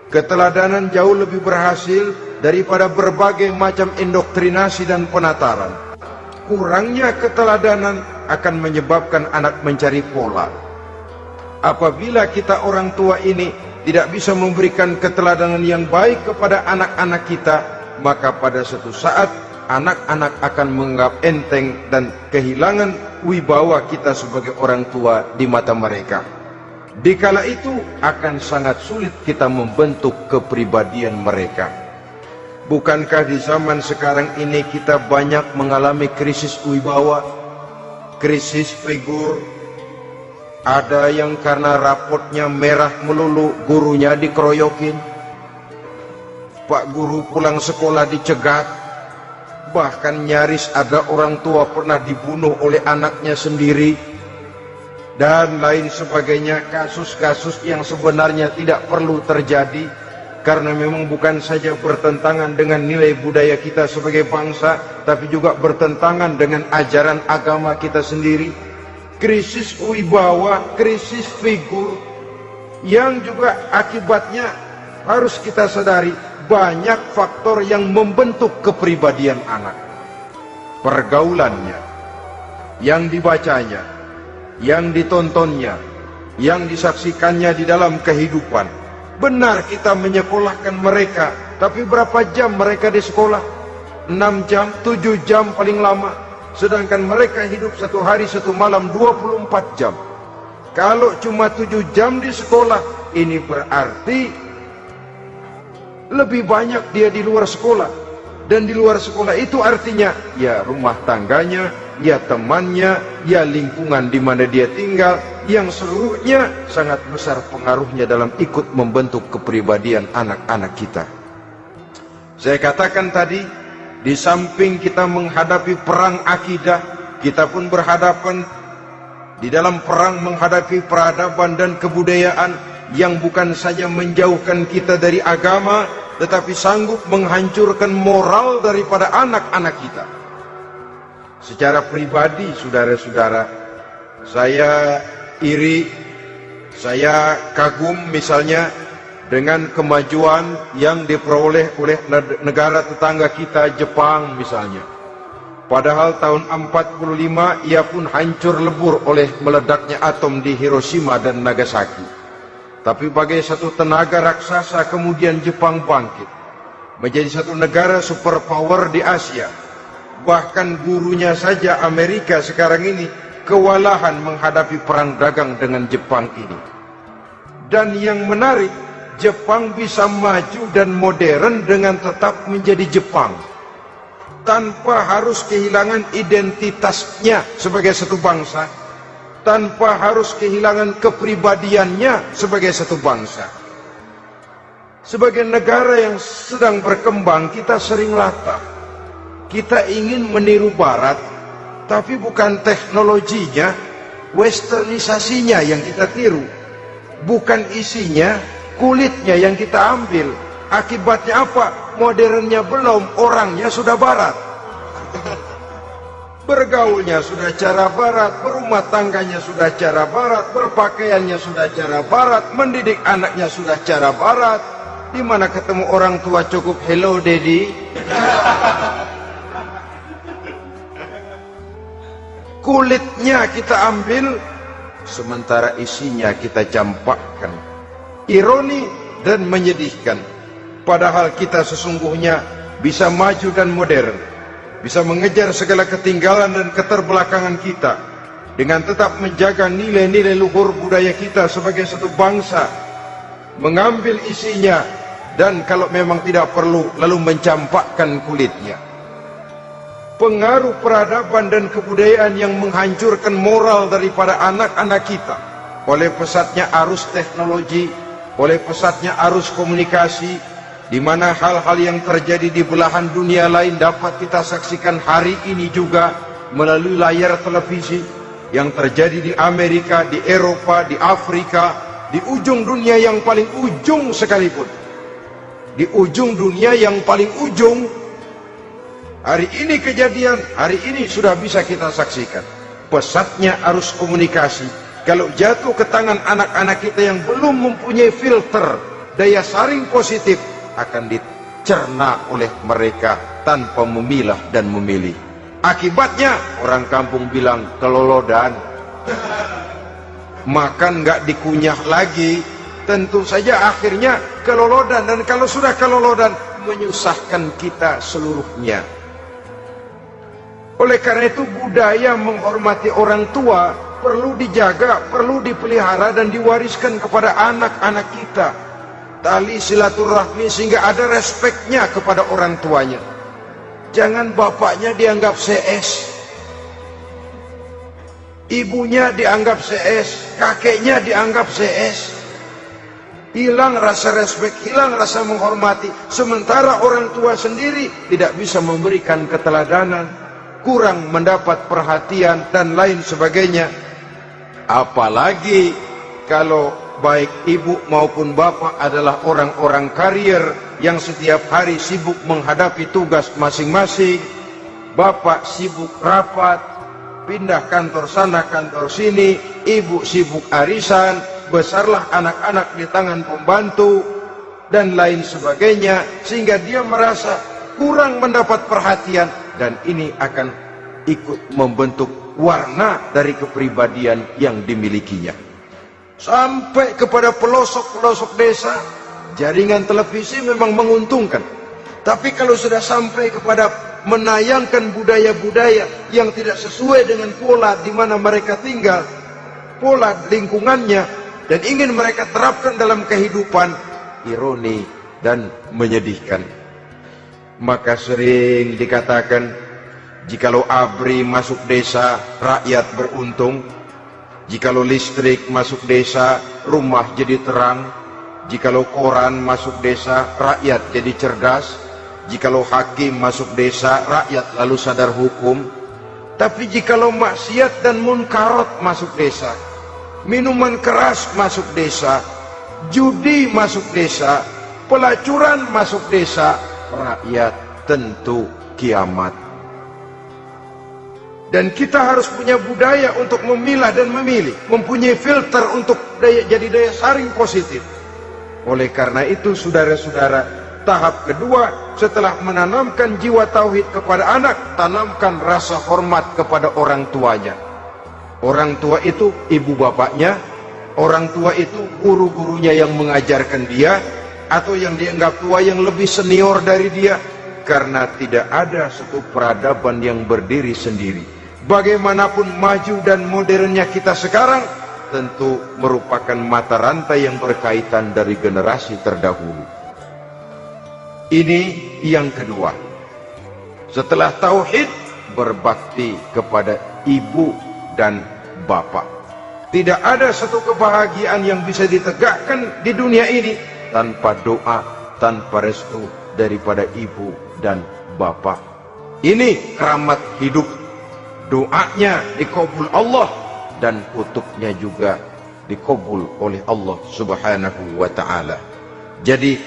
Keteladanan jauh lebih berhasil daripada berbagai macam indoktrinasi dan penataran. Kurangnya keteladanan akan menyebabkan anak mencari pola. Apabila kita orang tua ini tidak bisa memberikan keteladanan yang baik kepada anak-anak kita, maka pada suatu saat anak-anak akan menganggap enteng dan kehilangan wibawa kita sebagai orang tua di mata mereka. Dikala itu akan sangat sulit kita membentuk kepribadian mereka. Bukankah di zaman sekarang ini kita banyak mengalami krisis wibawa, krisis figur? Ada yang karena rapotnya merah melulu, gurunya dikeroyokin. Pak guru pulang sekolah dicegat. Bahkan nyaris ada orang tua pernah dibunuh oleh anaknya sendiri. Dan lain sebagainya, kasus-kasus yang sebenarnya tidak perlu terjadi, karena memang bukan saja bertentangan dengan nilai budaya kita sebagai bangsa, tapi juga bertentangan dengan ajaran agama kita sendiri. Krisis wibawa, krisis figur, yang juga akibatnya harus kita sadari banyak faktor yang membentuk kepribadian anak. Pergaulannya, yang dibacanya, yang ditontonnya, yang disaksikannya di dalam kehidupan. Benar kita menyekolahkan mereka, tapi berapa jam mereka di sekolah? 6 jam, 7 jam paling lama. Sedangkan mereka hidup satu hari satu malam 24 jam. Kalau cuma 7 jam di sekolah, ini berarti lebih banyak dia di luar sekolah. Dan di luar sekolah itu artinya ya rumah tangganya, ya temannya, ya lingkungan di mana dia tinggal, yang seluruhnya sangat besar pengaruhnya dalam ikut membentuk kepribadian anak-anak kita. Saya katakan tadi, di samping kita menghadapi perang akidah, kita pun berhadapan di dalam perang menghadapi peradaban dan kebudayaan yang bukan saja menjauhkan kita dari agama, tetapi sanggup menghancurkan moral daripada anak-anak kita. Secara pribadi, saudara-saudara, saya iri, saya kagum misalnya dengan kemajuan yang diperoleh oleh negara tetangga kita, Jepang misalnya. Padahal tahun 45 ia pun hancur lebur oleh meledaknya atom di Hiroshima dan Nagasaki. Tapi bagai satu tenaga raksasa kemudian Jepang bangkit menjadi satu negara superpower di Asia. Bahkan gurunya saja Amerika sekarang ini kewalahan menghadapi perang dagang dengan Jepang ini. Dan yang menarik, Jepang bisa maju dan modern dengan tetap menjadi Jepang, tanpa harus kehilangan identitasnya sebagai satu bangsa, tanpa harus kehilangan kepribadiannya sebagai satu bangsa. Sebagai negara yang sedang berkembang, kita sering latah. Kita ingin meniru Barat, tapi bukan teknologinya, westernisasinya yang kita tiru. Bukan isinya, kulitnya yang kita ambil. Akibatnya apa? Modernnya belum, orangnya sudah Barat. Bergaulnya sudah cara Barat, berumah tangganya sudah cara Barat, berpakaiannya sudah cara Barat, mendidik anaknya sudah cara Barat. Di mana ketemu orang tua cukup hello daddy. Kulitnya kita ambil, sementara isinya kita campakkan. Ironi dan menyedihkan. Padahal kita sesungguhnya bisa maju dan modern, bisa mengejar segala ketinggalan dan keterbelakangan kita, dengan tetap menjaga nilai-nilai luhur budaya kita sebagai satu bangsa, mengambil isinya, dan kalau memang tidak perlu, lalu mencampakkan kulitnya. Pengaruh peradaban dan kebudayaan yang menghancurkan moral daripada anak-anak kita oleh pesatnya arus teknologi, oleh pesatnya arus komunikasi, di mana hal-hal yang terjadi di belahan dunia lain dapat kita saksikan hari ini juga melalui layar televisi, yang terjadi di Amerika, di Eropa, di Afrika, di ujung dunia yang paling ujung sekalipun. Di ujung dunia yang paling ujung, hari ini kejadian, hari ini sudah bisa kita saksikan. Pesatnya arus komunikasi, kalau jatuh ke tangan anak-anak kita yang belum mempunyai filter, daya saring positif, akan dicerna oleh mereka tanpa memilah dan memilih. Akibatnya, orang kampung bilang kelolodan. Makan nggak dikunyah lagi, tentu saja akhirnya kelolodan. Dan kalau sudah kelolodan, menyusahkan kita seluruhnya. Oleh karena itu, budaya menghormati orang tua perlu dijaga, perlu dipelihara dan diwariskan kepada anak-anak kita. tali silaturahmi sehingga ada respeknya kepada orang tuanya. Jangan bapaknya dianggap CS, ibunya dianggap CS, kakeknya dianggap CS. Hilang rasa respek, hilang rasa menghormati. Sementara orang tua sendiri tidak bisa memberikan keteladanan, kurang mendapat perhatian dan lain sebagainya. Apalagi kalau baik ibu maupun bapak adalah orang-orang karier yang setiap hari sibuk menghadapi tugas masing-masing. Bapak sibuk rapat, pindah kantor sana kantor sini, ibu sibuk arisan, besarlah anak-anak di tangan pembantu dan lain sebagainya, sehingga dia merasa kurang mendapat perhatian, dan ini akan ikut membentuk warna dari kepribadian yang dimilikinya. Sampai kepada pelosok-pelosok desa, jaringan televisi memang menguntungkan. Tapi kalau sudah sampai kepada menayangkan budaya-budaya yang tidak sesuai dengan pola di mana mereka tinggal, pola lingkungannya, dan ingin mereka terapkan dalam kehidupan, ironi dan menyedihkan. Maka sering dikatakan, jikalau ABRI masuk desa, rakyat beruntung. Jikalau listrik masuk desa, rumah jadi terang. Jikalau koran masuk desa, rakyat jadi cerdas. Jikalau hakim masuk desa, rakyat lalu sadar hukum. Tapi jikalau maksiat dan munkarat masuk desa, minuman keras masuk desa, judi masuk desa, pelacuran masuk desa, rakyat tentu kiamat. Dan kita harus punya budaya untuk memilah dan memilih, mempunyai filter untuk jadi daya saring positif. Oleh karena itu, saudara-saudara, tahap kedua setelah menanamkan jiwa tauhid kepada anak, tanamkan rasa hormat kepada orang tuanya. Orang tua itu ibu bapaknya, orang tua itu guru-gurunya yang mengajarkan dia, atau yang dianggap tua yang lebih senior dari dia. Karena tidak ada satu peradaban yang berdiri sendiri. Bagaimanapun maju dan modernnya kita sekarang, tentu merupakan mata rantai yang berkaitan dari generasi terdahulu. Ini yang kedua. Setelah tauhid, berbakti kepada ibu dan bapak. Tidak ada satu kebahagiaan yang bisa ditegakkan di dunia ini tanpa doa, tanpa restu daripada ibu dan bapak. Ini keramat hidup. Doanya dikabul Allah dan kutuknya juga dikabul oleh Allah Subhanahu wa ta'ala. Jadi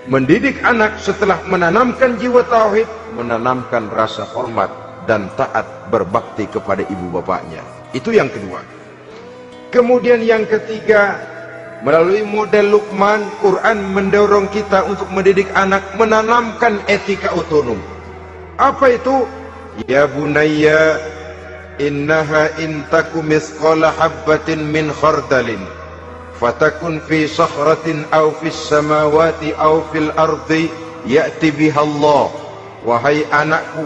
mendidik anak setelah menanamkan jiwa tauhid, menanamkan rasa hormat dan taat berbakti kepada ibu bapaknya. Itu yang kedua. Kemudian yang ketiga, melalui model Luqman, Quran mendorong kita untuk mendidik anak, menanamkan etika otonom. Apa itu? Ya bunayya, innaha intaku mithqala habbatin min khardalin fatakun fi sakhratin aw fis samawati aw fil ardi ya'ti biha Allah. Wahai anakku,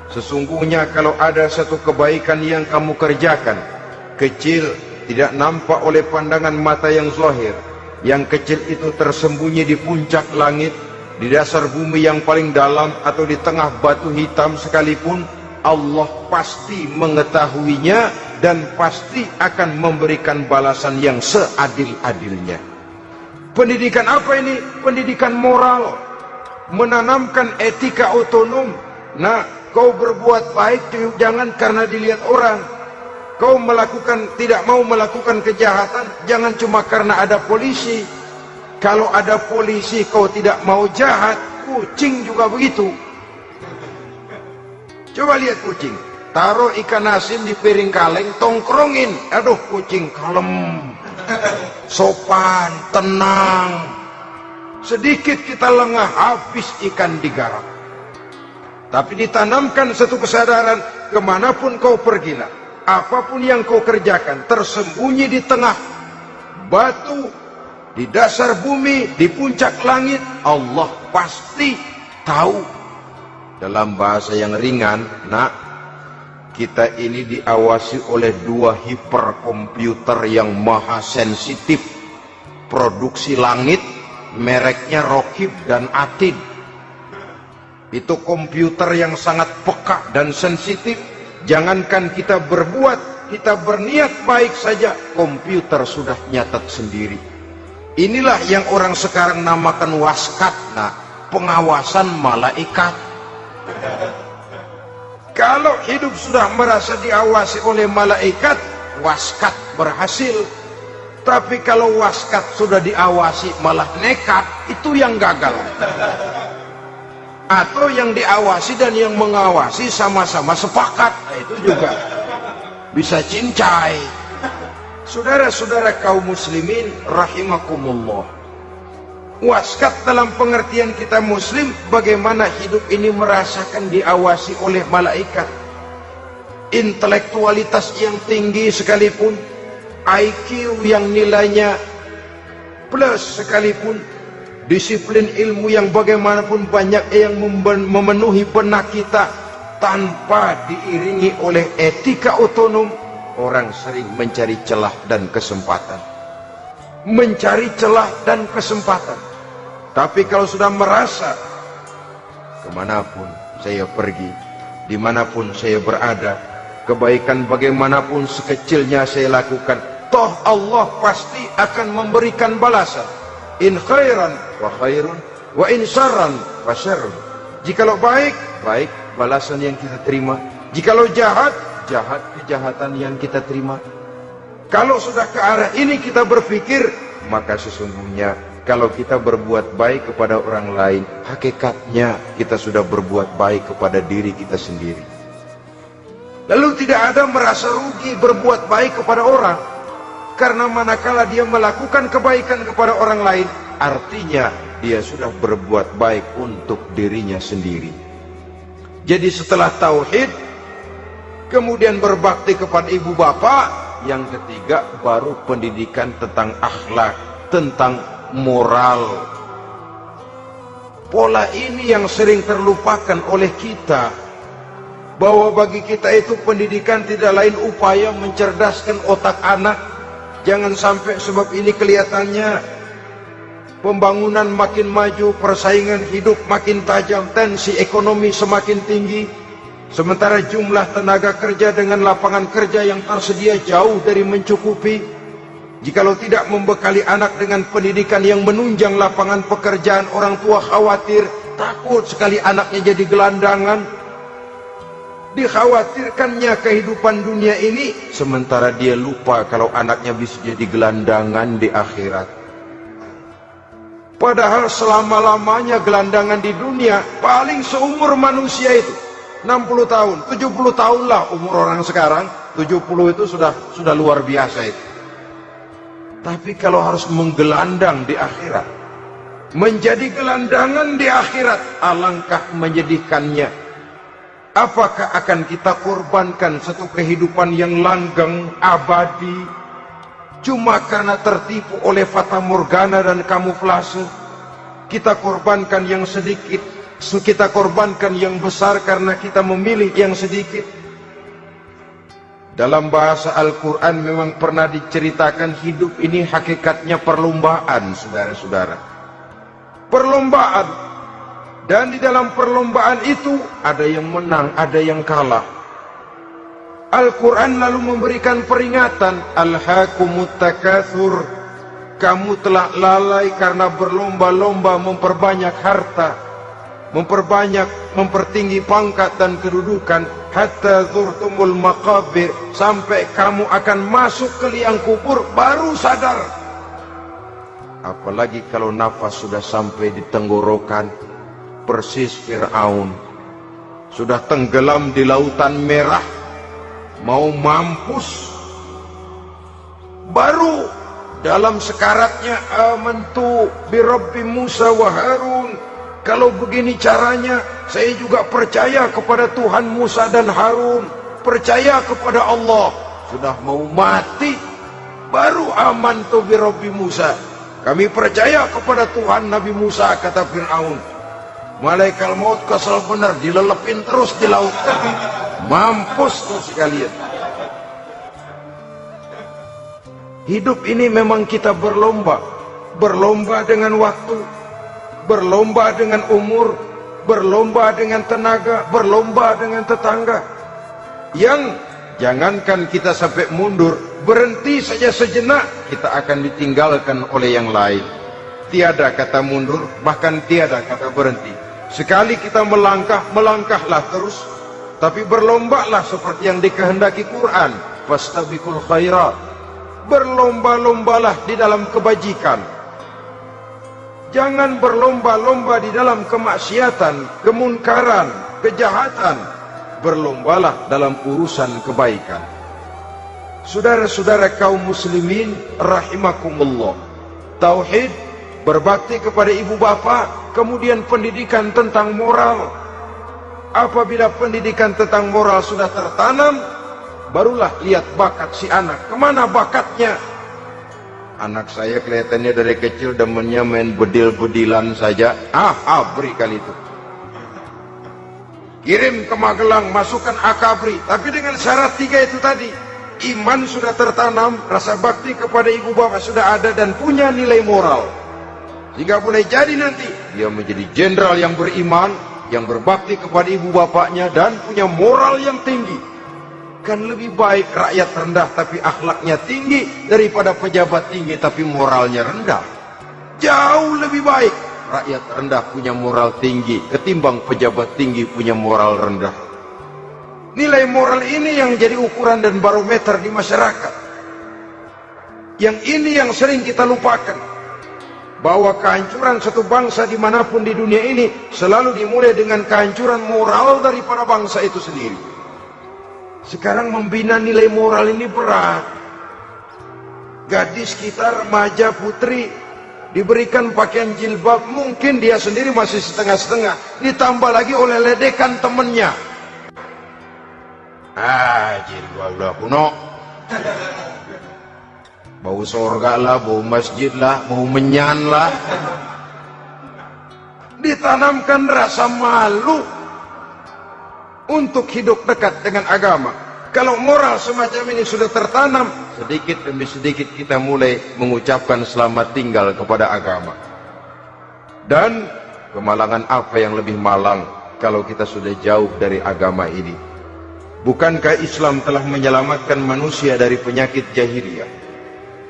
sesungguhnya kalau ada satu kebaikan yang kamu kerjakan, kecil, tidak nampak oleh pandangan mata yang zahir, yang kecil itu tersembunyi di puncak langit, di dasar bumi yang paling dalam, atau di tengah batu hitam sekalipun, Allah pasti mengetahuinya dan pasti akan memberikan balasan yang seadil-adilnya. Pendidikan apa ini? Pendidikan moral, menanamkan etika otonom. Nah, kau berbuat baik jangan karena dilihat orang. Kau tidak mau melakukan kejahatan jangan cuma karena ada polisi. Kalau ada polisi kau tidak mau jahat, kucing juga begitu. Coba lihat kucing, taruh ikan asin di piring kaleng, tongkrongin, aduh kucing kalem, sopan, tenang. Sedikit kita lengah, habis ikan digarap. Tapi ditanamkan satu kesadaran, kemanapun kau pergilah, apapun yang kau kerjakan, tersembunyi di tengah batu, di dasar bumi, di puncak langit, Allah pasti tahu. Dalam bahasa yang ringan, nak, kita ini diawasi oleh dua hiperkomputer yang maha sensitif. Produksi langit, mereknya Rokib dan Atid. Itu komputer yang sangat peka dan sensitif. Jangankan kita berbuat, kita berniat baik saja, komputer sudah nyatat sendiri. Inilah yang orang sekarang namakan waskat, nah, pengawasan malaikat. Kalau hidup sudah merasa diawasi oleh malaikat, waskat berhasil. Tapi kalau waskat sudah diawasi malah nekat, itu yang gagal. Atau yang diawasi dan yang mengawasi sama-sama sepakat, nah, itu juga bisa cincai. Saudara-saudara kaum muslimin rahimakumullah, waskat dalam pengertian kita muslim, bagaimana hidup ini merasakan diawasi oleh malaikat. Intelektualitas yang tinggi sekalipun, IQ yang nilainya plus sekalipun, disiplin ilmu yang bagaimanapun banyak yang memenuhi benak kita, tanpa diiringi oleh etika otonom, orang sering mencari celah dan kesempatan. Mencari celah dan kesempatan. Tapi kalau sudah merasa, kemanapun saya pergi, dimanapun saya berada, kebaikan bagaimanapun sekecilnya saya lakukan, toh Allah pasti akan memberikan balasan. In khairan wa khairun, wa in syarran wa syarrun. Jikalau baik, baik balasan yang kita terima. Jikalau jahat, jahat kejahatan yang kita terima. Kalau sudah ke arah ini kita berpikir, maka sesungguhnya kalau kita berbuat baik kepada orang lain, hakikatnya kita sudah berbuat baik kepada diri kita sendiri. Lalu tidak ada merasa rugi berbuat baik kepada orang. Karena manakala dia melakukan kebaikan kepada orang lain, artinya dia sudah berbuat baik untuk dirinya sendiri. Jadi setelah tauhid, kemudian berbakti kepada ibu bapak, yang ketiga baru pendidikan tentang akhlak, tentang moral. Pola ini yang sering terlupakan oleh kita, bahwa bagi kita itu pendidikan tidak lain upaya mencerdaskan otak anak. Jangan sampai sebab ini kelihatannya pembangunan makin maju, persaingan hidup makin tajam, tensi ekonomi semakin tinggi, sementara jumlah tenaga kerja dengan lapangan kerja yang tersedia jauh dari mencukupi. Jikalau tidak membekali anak dengan pendidikan yang menunjang lapangan pekerjaan, orang tua khawatir, takut sekali anaknya jadi gelandangan. Dikhawatirkannya kehidupan dunia ini, sementara dia lupa kalau anaknya bisa jadi gelandangan di akhirat. Padahal selama-lamanya gelandangan di dunia paling seumur manusia itu 60 tahun, 70 tahun lah umur orang sekarang. 70 itu sudah luar biasa itu. Tapi kalau harus menggelandang di akhirat, menjadi gelandangan di akhirat, alangkah menyedihkannya. Apakah akan kita korbankan satu kehidupan yang langgeng, abadi, cuma karena tertipu oleh fata morgana dan kamuflase? Kita korbankan yang sedikit, kita korbankan yang besar karena kita memilih yang sedikit. Dalam bahasa Al-Quran memang pernah diceritakan hidup ini hakikatnya perlombaan, saudara-saudara. Perlombaan. Dan di dalam perlombaan itu ada yang menang, ada yang kalah. Al-Quran lalu memberikan peringatan, Alhaakumut takatsur, kamu telah lalai karena berlomba-lomba memperbanyak harta, mempertinggi pangkat dan kedudukan, hatta zurtumul maqabir, sampai kamu akan masuk ke liang kubur baru sadar. Apalagi kalau nafas sudah sampai di tenggorokan. Persis Fir'aun sudah tenggelam di lautan merah, mau mampus, baru dalam sekaratnya amantu bi Rabbi Musa wa Harun. Kalau begini caranya, saya juga percaya kepada Tuhan Musa dan Harun, percaya kepada Allah. Sudah mau mati, baru amantu bi Rabbi Musa, kami percaya kepada Tuhan Nabi Musa, kata Fir'aun. Malaikat maut kesel benar, dilelepin terus di laut, mampus tuh sekalian. Hidup ini memang kita berlomba. berlomba dengan waktu, berlomba dengan umur, berlomba dengan tenaga, berlomba dengan tetangga. Yang jangankan kita sampai mundur, berhenti saja sejenak, kita akan ditinggalkan oleh yang lain. Tiada kata mundur, bahkan tiada kata berhenti. Sekali kita melangkah, melangkahlah terus, tapi berlombalah seperti yang dikehendaki Quran. Fastabiqul khairat, berlomba-lombalah di dalam kebajikan. Jangan berlomba-lomba di dalam kemaksiatan, kemunkaran, kejahatan. Berlombalah dalam urusan kebaikan. Saudara-saudara kaum muslimin rahimakumullah, tauhid, berbakti kepada ibu bapa, kemudian pendidikan tentang moral. Apabila pendidikan tentang moral sudah tertanam, barulah lihat bakat si anak. Kemana bakatnya? Anak saya kelihatannya dari kecil demennya main bedil-bedilan saja. Abri kali itu. Kirim ke Magelang, masukkan akabri. Tapi dengan syarat 3 itu tadi. Iman sudah tertanam, rasa bakti kepada ibu bapak sudah ada, dan punya nilai moral. Sehingga boleh jadi nanti dia menjadi jenderal yang beriman, yang berbakti kepada ibu bapaknya, dan punya moral yang tinggi. Kan lebih baik rakyat rendah tapi akhlaknya tinggi, daripada pejabat tinggi tapi moralnya rendah. Jauh lebih baik rakyat rendah punya moral tinggi ketimbang pejabat tinggi punya moral rendah. Nilai moral ini yang jadi ukuran dan barometer di masyarakat. Yang ini yang sering kita lupakan, bahwa kehancuran satu bangsa dimanapun di dunia ini selalu dimulai dengan kehancuran moral daripada bangsa itu sendiri. Sekarang membina nilai moral ini berat. Gadis kita, remaja, putri, diberikan pakaian jilbab, mungkin dia sendiri masih setengah-setengah, ditambah lagi oleh ledekan temennya. Jilbab udah kuno, bau surga lah, bau masjid lah, bau menyan lah. Ditanamkan rasa malu untuk hidup dekat dengan agama. Kalau moral semacam ini sudah tertanam, sedikit demi sedikit kita mulai mengucapkan selamat tinggal kepada agama. Dan kemalangan apa yang lebih malang kalau kita sudah jauh dari agama ini? Bukankah Islam telah menyelamatkan manusia dari penyakit jahiliyah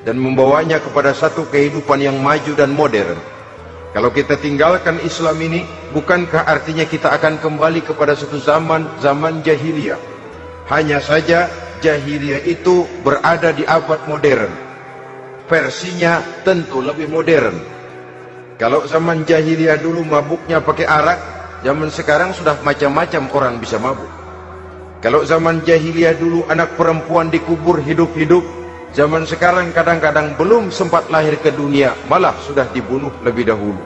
dan membawanya kepada satu kehidupan yang maju dan modern? Kalau kita tinggalkan Islam ini, bukankah artinya kita akan kembali kepada satu zaman jahiliyah? Hanya saja jahiliyah itu berada di abad modern. Versinya tentu lebih modern. Kalau zaman jahiliyah dulu mabuknya pakai arak, zaman sekarang sudah macam-macam orang bisa mabuk. Kalau zaman jahiliyah dulu anak perempuan dikubur hidup-hidup, zaman sekarang kadang-kadang belum sempat lahir ke dunia, malah sudah dibunuh lebih dahulu.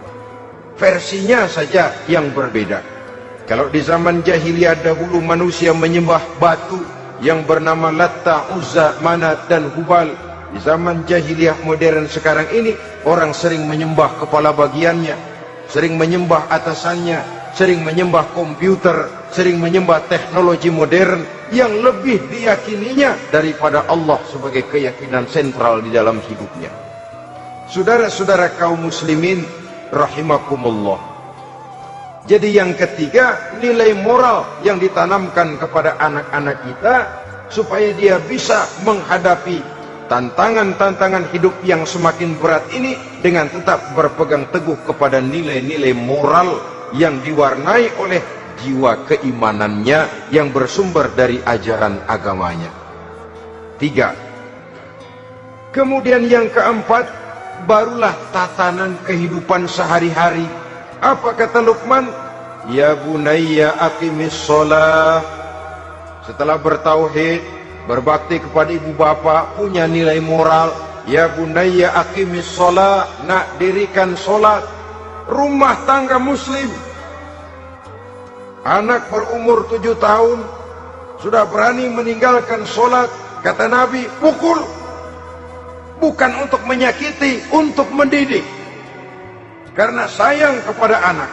Versinya saja yang berbeda. Kalau di zaman jahiliyah dahulu manusia menyembah batu yang bernama Latta, Uzza, Manat, dan Hubal. Di zaman jahiliyah modern sekarang ini, orang sering menyembah kepala bagiannya, sering menyembah atasannya, sering menyembah komputer, sering menyembah teknologi modern yang lebih diyakininya daripada Allah sebagai keyakinan sentral di dalam hidupnya. Saudara-saudara kaum muslimin rahimakumullah. Jadi yang ketiga, nilai moral yang ditanamkan kepada anak-anak kita supaya dia bisa menghadapi tantangan-tantangan hidup yang semakin berat ini dengan tetap berpegang teguh kepada nilai-nilai moral yang diwarnai oleh jiwa keimanannya yang bersumber dari ajaran agamanya. 3. Kemudian yang keempat, barulah tatanan kehidupan sehari-hari. Apa kata Luqman? Ya bunayya aqimis sholah. Setelah bertauhid, berbakti kepada ibu bapa, punya nilai moral. Ya bunayya aqimis sholah, nak dirikan sholat. Rumah tangga muslim, anak berumur 7 tahun sudah berani meninggalkan sholat, kata Nabi, pukul. Bukan untuk menyakiti, untuk mendidik, karena sayang kepada anak.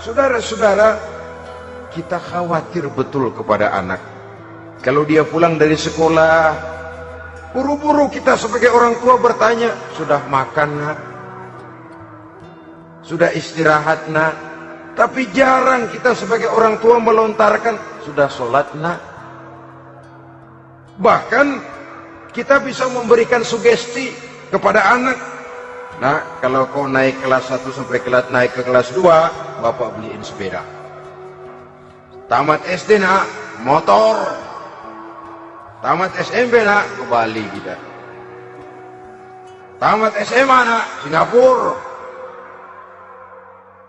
Saudara-saudara, kita khawatir betul kepada anak. Kalau dia pulang dari sekolah, Buru-buru kita sebagai orang tua bertanya, sudah makan nak? Sudah istirahat nak? Tapi jarang kita sebagai orang tua melontarkan, sudah sholat nak? Bahkan kita bisa memberikan sugesti kepada anak. Nah, kalau kau naik kelas 1 sampai naik ke kelas 2, bapak beliin sepeda. Tamat SD nak, motor. Tamat SMP nak, ke Bali kita. Tamat SMA nak, Singapura.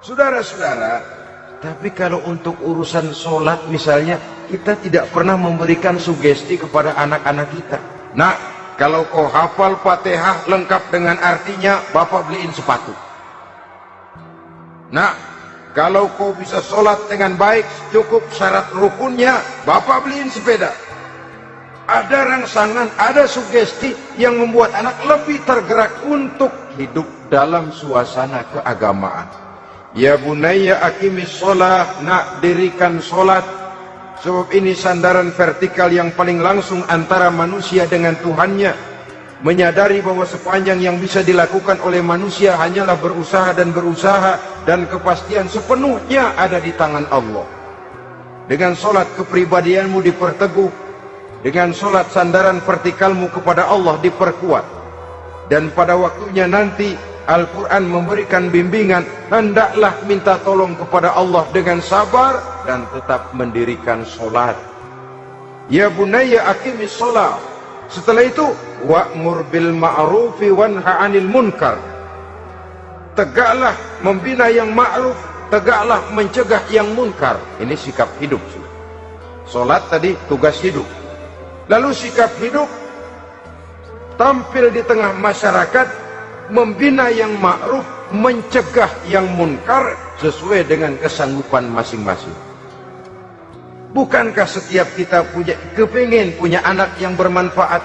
Saudara-saudara, tapi kalau untuk urusan sholat misalnya, kita tidak pernah memberikan sugesti kepada anak-anak kita. Nah, kalau kau hafal Fatihah lengkap dengan artinya, bapak beliin sepatu. Nah, kalau kau bisa sholat dengan baik, cukup syarat rukunnya, bapak beliin sepeda. Ada rangsangan, ada sugesti yang membuat anak lebih tergerak untuk hidup dalam suasana keagamaan. Ya bunayya aqimis sholat, nak dirikan sholat. Sebab ini sandaran vertikal yang paling langsung antara manusia dengan Tuhannya. Menyadari bahwa sepanjang yang bisa dilakukan oleh manusia hanyalah berusaha, dan kepastian sepenuhnya ada di tangan Allah. Dengan sholat kepribadianmu diperteguh, dengan sholat sandaran vertikalmu kepada Allah diperkuat. Dan pada waktunya nanti Al-Quran memberikan bimbingan, hendaklah minta tolong kepada Allah dengan sabar dan tetap mendirikan sholat. Ya bunayya aqimis sholat. Setelah itu, wa'mur bil ma'rufi wanha 'anil munkar. Tegaklah membina yang ma'ruf, tegaklah mencegah yang munkar. Ini sikap hidup. Sholat tadi tugas hidup. Lalu sikap hidup tampil di tengah masyarakat, membina yang ma'ruf, mencegah yang munkar sesuai dengan kesanggupan masing-masing. Bukankah setiap kita kepingin punya anak yang bermanfaat,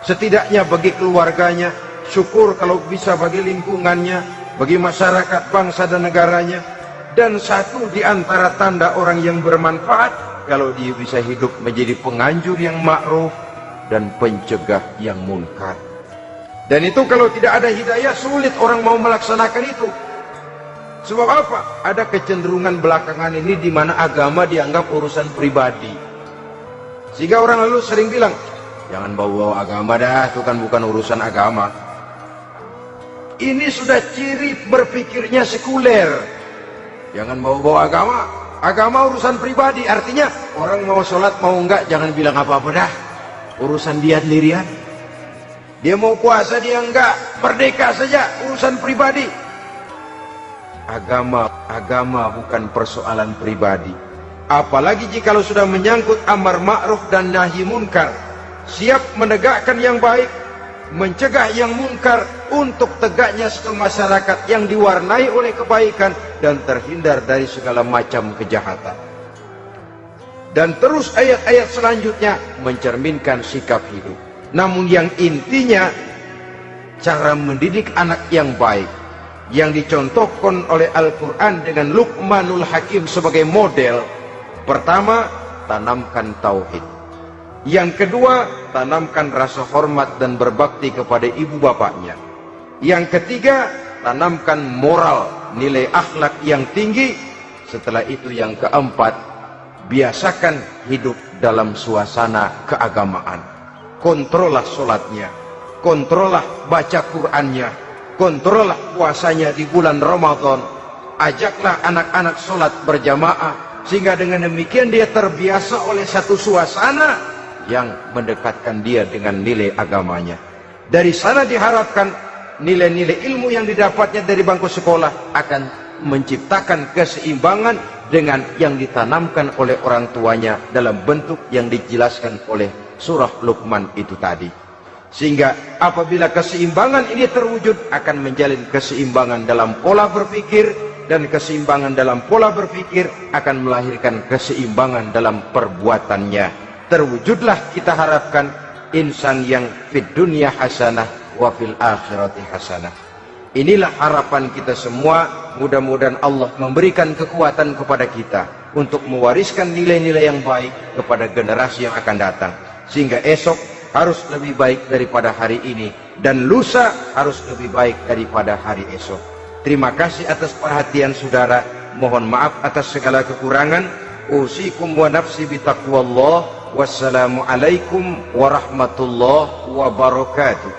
setidaknya bagi keluarganya, syukur kalau bisa bagi lingkungannya, bagi masyarakat, bangsa dan negaranya. Dan satu di antara tanda orang yang bermanfaat, kalau dia bisa hidup menjadi penganjur yang ma'ruf dan pencegah yang munkar. Dan itu kalau tidak ada hidayah, sulit orang mau melaksanakan itu. Sebab apa? Ada kecenderungan belakangan ini di mana agama dianggap urusan pribadi. Sehingga orang lalu sering bilang, jangan bawa agama dah, itu kan bukan urusan agama. Ini sudah ciri berpikirnya sekuler. Jangan bawa-bawa agama. Agama urusan pribadi, artinya orang mau sholat mau enggak, jangan bilang apa-apa dah. Urusan dia sendirian. Dia mau puasa dia enggak, merdeka saja, urusan pribadi. Agama bukan persoalan pribadi. Apalagi jika sudah menyangkut amar ma'ruf dan nahi munkar. Siap menegakkan yang baik, mencegah yang munkar, untuk tegaknya satu masyarakat yang diwarnai oleh kebaikan dan terhindar dari segala macam kejahatan. Dan terus ayat-ayat selanjutnya mencerminkan sikap hidup. Namun yang intinya, cara mendidik anak yang baik yang dicontohkan oleh Al-Quran dengan Luqmanul Hakim sebagai model. Pertama, tanamkan tauhid. Yang kedua, tanamkan rasa hormat dan berbakti kepada ibu bapaknya. Yang ketiga, tanamkan moral, nilai akhlak yang tinggi. Setelah itu yang keempat, biasakan hidup dalam suasana keagamaan. Kontrollah sholatnya, kontrollah baca Qur'annya, kontrollah puasanya di bulan Ramadan. Ajaklah anak-anak sholat berjamaah, sehingga dengan demikian dia terbiasa oleh satu suasana yang mendekatkan dia dengan nilai agamanya. Dari sana diharapkan nilai-nilai ilmu yang didapatnya dari bangku sekolah akan menciptakan keseimbangan dengan yang ditanamkan oleh orang tuanya dalam bentuk yang dijelaskan oleh surah Luqman itu tadi. Sehingga apabila keseimbangan ini terwujud, akan menjalin keseimbangan dalam pola berpikir, dan keseimbangan dalam pola berpikir akan melahirkan keseimbangan dalam perbuatannya. Terwujudlah kita harapkan insan yang fid dunya hasanah wa fil akhirati hasanah. Inilah harapan kita semua. Mudah-mudahan Allah memberikan kekuatan kepada kita untuk mewariskan nilai-nilai yang baik kepada generasi yang akan datang, sehingga esok harus lebih baik daripada hari ini, dan lusa harus lebih baik daripada hari esok. Terima kasih atas perhatian saudara. Mohon maaf atas segala kekurangan. Usikum wa nafsi bitaqwallah. Wassalamualaikum warahmatullahi wabarakatuh.